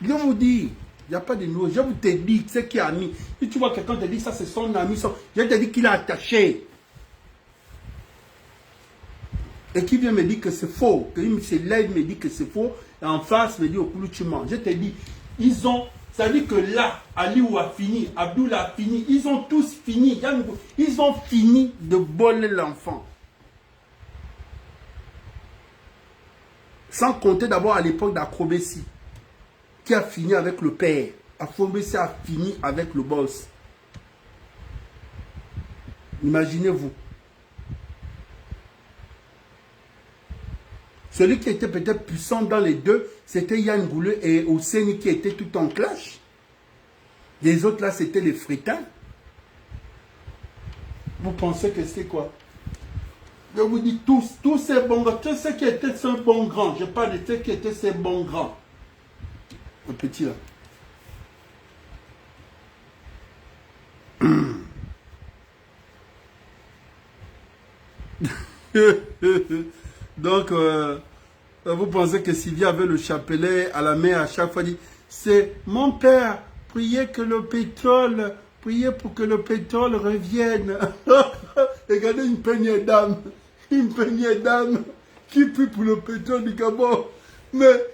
Je vous dis, il n'y a pas de nouveau. Je vous te dis, ce qui a mis. Si tu vois quelqu'un te dit ça c'est son ami, je te dis qu'il a attaché. Et qui vient me dire que c'est faux, que c'est là, il me dit que c'est faux, et en face, me dit au coup, tu mens. Je te dis, ils ont, ça veut dire que là, Aliou a fini, Abdoul a fini, ils ont tous fini, ils ont fini de voler l'enfant. Sans compter d'abord à l'époque d'Akrobessi, qui a fini avec le père. Akrobessi a fini avec le boss. Imaginez-vous. Celui qui était peut-être puissant dans les deux, c'était Yann Gouleux et Ouseni qui étaient tout en clash. Les autres là, c'était les frétins. Vous pensez que c'est quoi? Je vous dis tous ces bons grands, tous ceux qui étaient ces bons grands, je parle de ceux qui étaient ces bons grands. Le petit là. Donc, vous pensez que Sylvie avait le chapelet à la main à chaque fois dit, c'est mon père, priez que le pétrole, priez pour que le pétrole revienne. Regardez une peignée d'âme qui prie pour le pétrole du Gabon. Mais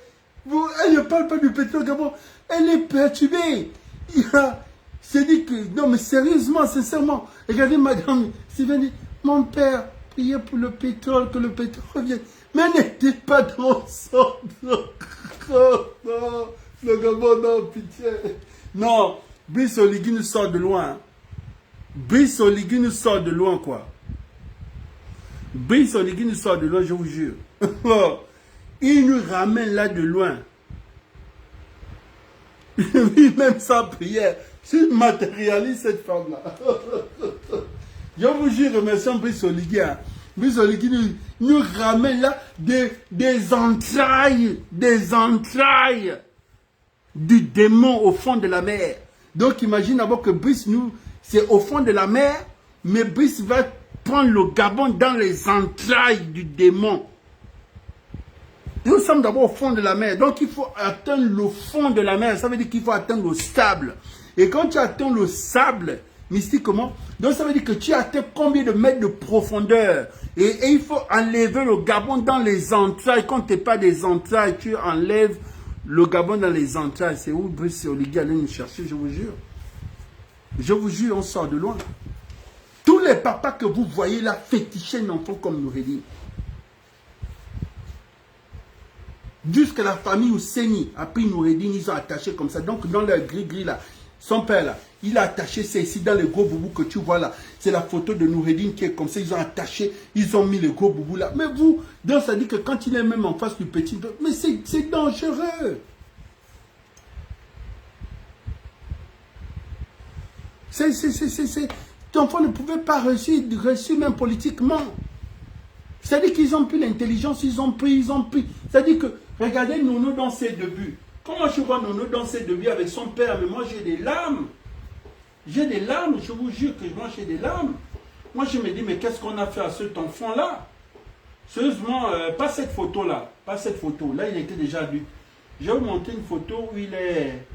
vous, elle ne parle pas du pétrole du Gabon, elle est perturbée. C'est dit que, non mais sérieusement, sincèrement, regardez madame Sylvie dit, mon père, priez pour le pétrole, que le pétrole revienne. Mais elle n'était pas dans son... Non, le Gabon, non, pitié. Non, Brice Oligui nous sort de loin. Brice Oligui nous sort de loin, quoi. Brice Oligui nous sort de loin, je vous jure. Il nous ramène là de loin. Oui, même sans prière. Je matérialise cette femme-là. Je vous jure, remercions Brice Oligui. Brice Oligui nous ramène là des entrailles du démon au fond de la mer. Donc imagine d'abord que Brice, nous, c'est au fond de la mer, mais Brice va prendre le Gabon dans les entrailles du démon. Nous sommes d'abord au fond de la mer, donc il faut atteindre le fond de la mer, ça veut dire qu'il faut atteindre le sable. Et quand tu atteins le sable, mystiquement, donc ça veut dire que tu atteins combien de mètres de profondeur. Et il faut enlever le Gabon dans les entrailles. Quand tu n'es pas des entrailles, tu enlèves le Gabon dans les entrailles. C'est où Brice Oligui allait nous chercher, je vous jure. Je vous jure, on sort de loin. Tous les papas que vous voyez là féticher n'enfants comme Noureddine. Jusqu'à la famille Ousseini a pris Noureddine, ils ont attaché comme ça. Donc dans leur gris-gris là, son père là, il a attaché, c'est ici dans les gros boubous que tu vois là. C'est la photo de Noureddine qui est comme ça, ils ont attaché, ils ont mis les gros boubous là. Mais vous, donc ça dit que quand il est même en face du petit, mais c'est dangereux. Ton enfant ne pouvait pas réussir même politiquement. C'est-à-dire qu'ils ont pris l'intelligence, ils ont pris. C'est-à-dire que, regardez Nono dans ses débuts. Comment je vois Nono dans ses débuts avec son père, mais moi j'ai des larmes. J'ai des larmes, je vous jure que moi j'ai des larmes. Moi je me dis, mais qu'est-ce qu'on a fait à cet enfant-là? Sérieusement, pas cette photo-là. Pas cette photo. Là, il était déjà adulte. Je vais vous montrer une photo où il est...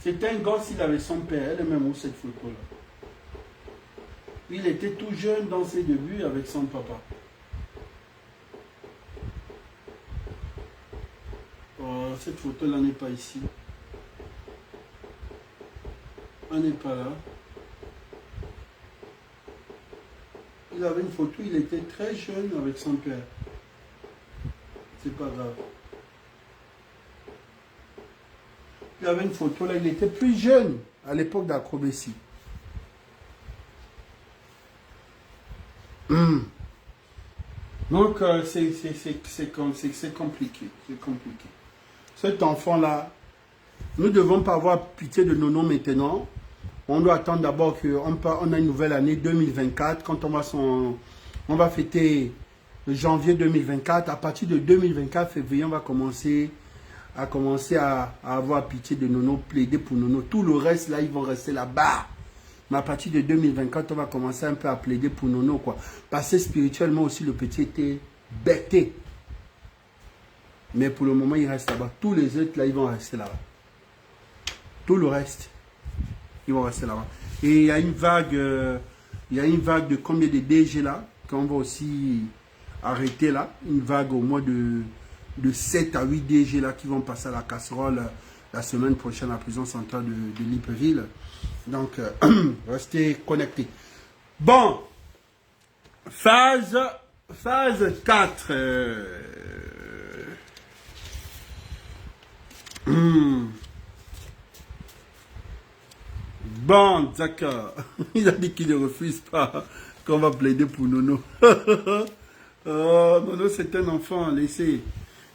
C'était un gosse, il avait son père. Elle est même où cette photo-là? Il était tout jeune dans ses débuts avec son papa. Oh, cette photo-là n'est pas ici. Elle n'est pas là. Il avait une photo, il était très jeune avec son père. C'est pas grave. Il avait une photo là, il était plus jeune à l'époque d'Acrobétie. Donc c'est compliqué. C'est compliqué. Cet enfant-là, nous ne devons pas avoir pitié de Nono maintenant. On doit attendre d'abord qu'on a une nouvelle année 2024. Quand on va fêter janvier 2024. À partir de 2024, février, on va commencer à avoir pitié de Nono, plaider pour Nono. Tout le reste, là, ils vont rester là-bas. Mais à partir de 2024, on va commencer un peu à plaider pour Nono, quoi. Parce que spirituellement aussi, le petit était bêté. Mais pour le moment, il reste là-bas. Tous les autres, là, ils vont rester là-bas. Tout le reste, ils vont rester là-bas. Et il y a une vague de combien de DG là, qu'on va aussi arrêter là. Une vague au mois de 7 à 8 DG là, qui vont passer à la casserole la semaine prochaine à la prison centrale de Libreville. Donc, restez connectés. Bon, phase 4. Bon, d'accord. Il a dit qu'il ne refuse pas qu'on va plaider pour Nono. Oh, Nono, c'est un enfant, laissez.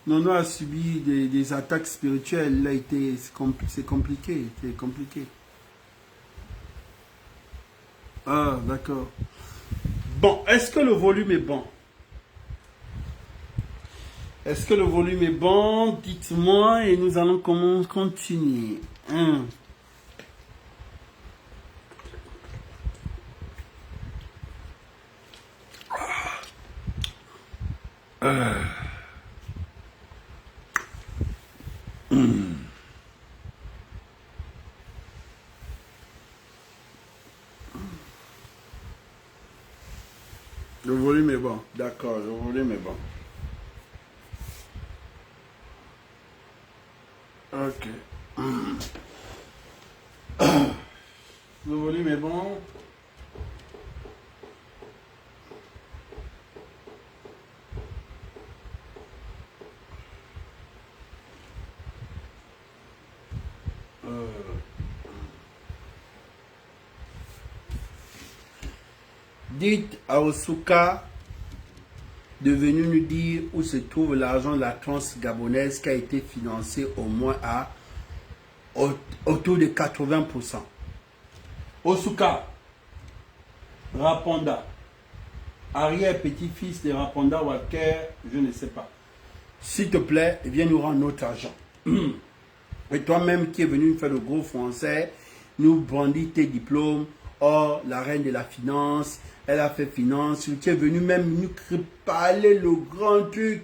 Nono a subi des attaques spirituelles. C'est compliqué. C'est compliqué. Ah, d'accord. Bon, est-ce que le volume est bon? Est-ce que le volume est bon? Dites-moi et nous allons continuer. Le volume est bon. D'accord, le volume est bon. Ok. Le volume est bon. Dites à Osuka de venir nous dire où se trouve l'argent de la tranche gabonaise qui a été financé au moins à autour de 80%. Osuka, Raponda, arrière-petit-fils de Raponda Walker, je ne sais pas. S'il te plaît, viens nous rendre notre argent. Et toi-même qui es venu faire le gros français, nous brandis tes diplômes. Or, la reine de la finance, elle a fait finance. Tu es venu même nous parler le grand truc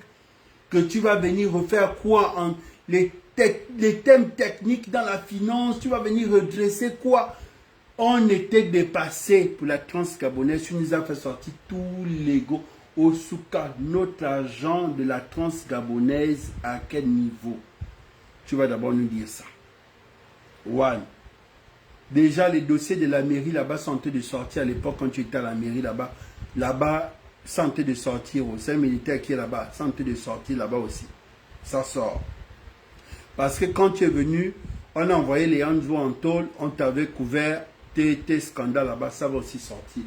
que tu vas venir refaire quoi les thèmes techniques dans la finance. Tu vas venir redresser quoi? On était dépassé pour la tranche gabonaise. Tu nous as fait sortir tous les go. Osuka, notre argent de la tranche gabonaise, à quel niveau? Tu vas d'abord nous dire ça. One. Déjà, les dossiers de la mairie là-bas sont en train de sortir à l'époque quand tu étais à la mairie là-bas. Là-bas, c'est en train de sortir. C'est un militaire qui est là-bas. C'est en train de sortir là-bas aussi. Ça sort. Parce que quand tu es venu, on a envoyé les Anzou en tôle. On t'avait couvert tes scandales là-bas. Ça va aussi sortir.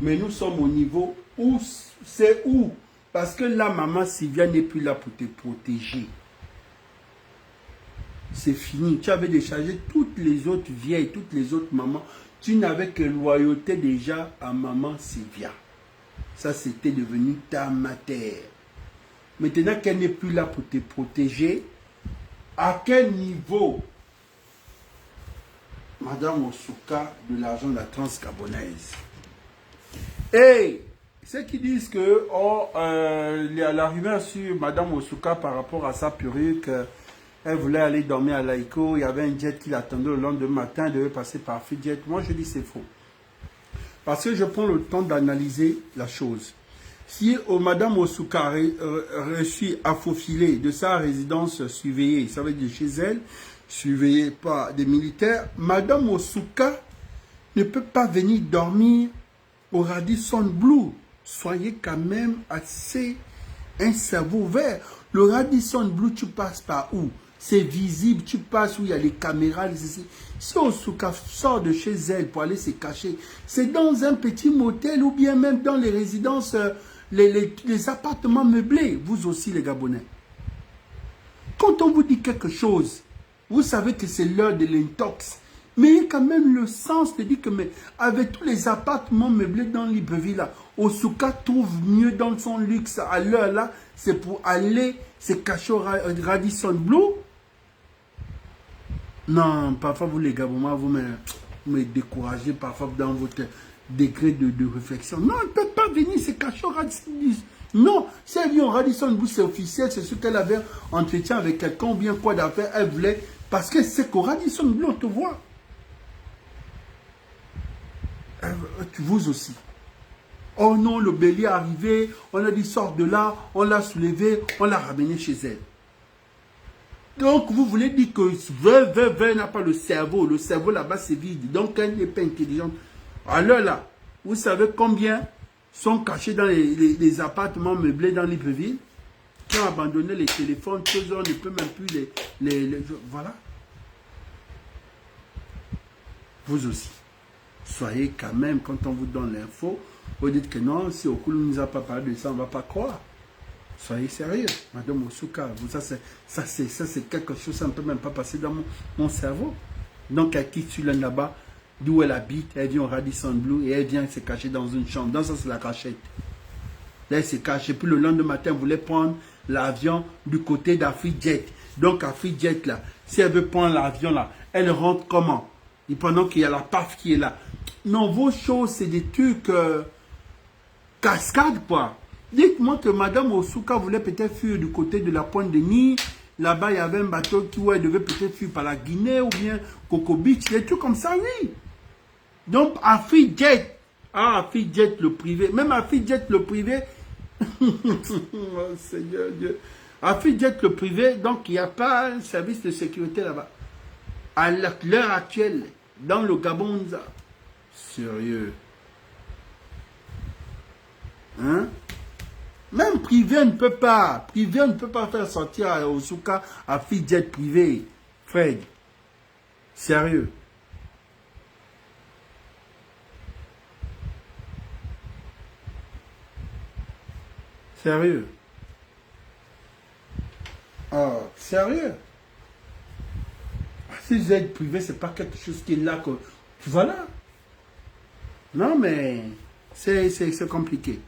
Mais nous sommes au niveau où c'est où? Parce que là, maman Sylvia n'est plus là pour te protéger. C'est fini. Tu avais déchargé toutes les autres vieilles, toutes les autres mamans. Tu n'avais que loyauté déjà à maman Sylvia. Ça, c'était devenu ta matière. Maintenant qu'elle n'est plus là pour te protéger, à quel niveau, Madame Osuka, de l'argent de la tranche gabonaise? Et ceux qui disent que la rumeur sur Madame Osuka par rapport à sa perruque, elle voulait aller dormir à Laïko, il y avait un jet qui l'attendait le lendemain matin, elle devait passer par Fidjet. Moi, je dis c'est faux. Parce que je prends le temps d'analyser la chose. Si Madame Osuka reçut à faufiler de sa résidence surveillée, ça veut dire chez elle, surveillée par des militaires, Madame Osuka ne peut pas venir dormir au Radisson Blu. Soyez quand même assez un cerveau ouvert. Le Radisson Blu, tu passes par où? C'est visible, tu passes où il y a les caméras. Si Osuka sort de chez elle pour aller se cacher, c'est dans un petit motel ou bien même dans les résidences, les appartements meublés. Vous aussi, les Gabonais. Quand on vous dit quelque chose, vous savez que c'est l'heure de l'intox. Mais il y a quand même le sens de dire que, mais avec tous les appartements meublés dans Libreville, là, Osuka trouve mieux dans son luxe à l'heure là, c'est pour aller se cacher au Radisson Blu. Non, parfois vous les Gabonais, vous me découragez parfois dans votre degré de réflexion. Non, elle ne peut pas venir se cacher au Radisson Blu. Non, si elle vient au Radisson Blu, c'est officiel, c'est ce qu'elle avait entretien avec quelqu'un ou bien quoi d'affaires, elle voulait, parce que c'est qu'au Radisson Blu, on te voit. Vous aussi. Oh non, le bélier est arrivé, on a dit sort de là, on l'a soulevé, on l'a ramené chez elle. Donc vous voulez dire que Veuve n'a pas le cerveau là-bas c'est vide, donc elle n'est pas intelligente. Alors là, vous savez combien sont cachés dans les appartements meublés dans Libreville, qui ont abandonné les téléphones, tous on ne peut même plus voilà. Vous aussi. Soyez quand même, quand on vous donne l'info, vous dites que non, si Okulu ne nous a pas parlé de ça, on ne va pas croire. Soyez sérieux, Madame Osuka. Ça c'est quelque chose, ça ne peut même pas passer dans mon cerveau. Donc, à qui tu l'as là-bas, d'où elle habite, elle vient au Radisson Blu et elle vient se cacher dans une chambre. Dans ça, c'est la cachette. Là, elle se cache. Et puis le lendemain matin, elle voulait prendre l'avion du côté d'Afrijet. Donc, Afrijet, là, si elle veut prendre l'avion, là, elle rentre comment? Et pendant qu'il y a la PAF qui est là. Non, vos choses, c'est des trucs cascades, quoi. Dites-moi que Madame Osuka voulait peut-être fuir du côté de la Pointe de Nid. Là-bas, il y avait un bateau qui devait peut-être fuir par la Guinée ou bien Coco Beach. Des trucs comme ça, oui. Donc, Afrijet. Ah, Afrijet, le privé. Même Afrijet, le privé. Oh, Seigneur Dieu. Afrijet, le privé, donc il n'y a pas un service de sécurité là-bas. À l'heure actuelle, dans le Gabon, sérieux. Hein? Même privé ne peut pas. Privé ne peut pas faire sortir à Osuka à Afrijet privé. Fred. Sérieux. Sérieux. Oh, sérieux. Si vous êtes privé, c'est pas quelque chose qui est là que... Voilà. Non, mais c'est compliqué.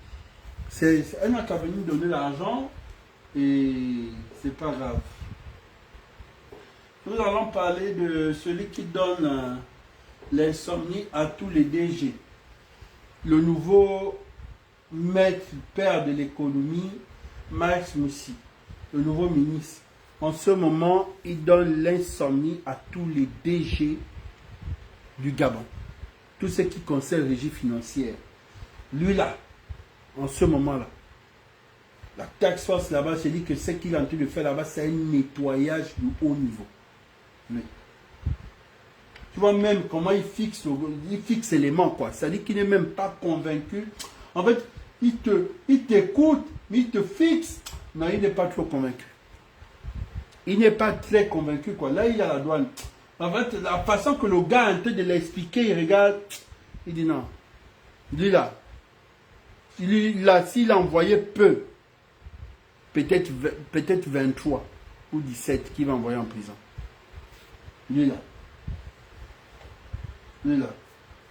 Elle n'a qu'à venir donner l'argent et c'est pas grave. Nous allons parler de celui qui donne l'insomnie à tous les DG. Le nouveau maître, père de l'économie, Max Moussi, le nouveau ministre. En ce moment, il donne l'insomnie à tous les DG du Gabon. Tout ce qui concerne régie financière. Lui là, en ce moment-là, la tax force là-bas, c'est dit que ce qu'il est en train de faire là-bas, c'est un nettoyage du haut niveau. Mais, tu vois même comment il fixe l'élément, quoi. C'est-à-dire qu'il n'est même pas convaincu. En fait, il t'écoute, mais il te fixe. Non, il n'est pas trop convaincu. Il n'est pas très convaincu, quoi. Là, il y a la douane. En fait, la façon que le gars est en train de l'expliquer, il regarde, il dit non. Lui là, s'il a envoyé peu, peut-être 23 ou 17 qu'il va envoyer en prison. Lui là,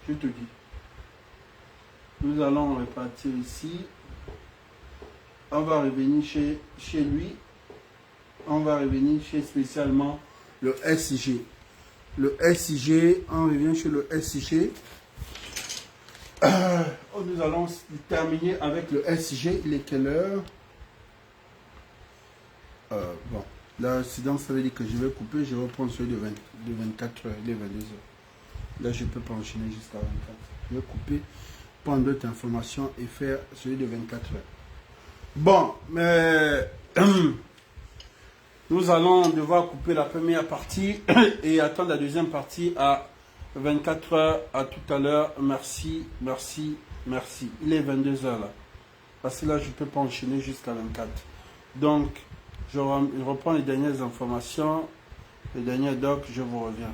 je te dis. Nous allons repartir ici. On va revenir chez lui. On va revenir chez spécialement le SIG. Le SIG, on revient chez le SIG. Nous allons terminer avec le SIG. Il est quelle heure? Bon, là, sinon ça veut dire que je vais couper. Je vais prendre celui de 24 heures, les 22 heures. Là, je ne peux pas enchaîner jusqu'à 24. Je vais couper, prendre d'autres informations et faire celui de 24 heures. Bon, mais nous allons devoir couper la première partie et attendre la deuxième partie à 24 heures. À tout à l'heure. Merci, merci, merci. Il est 22 heures là. Parce que là, je ne peux pas enchaîner jusqu'à 24. Donc, je reprends les dernières informations, les derniers docs, je vous reviens.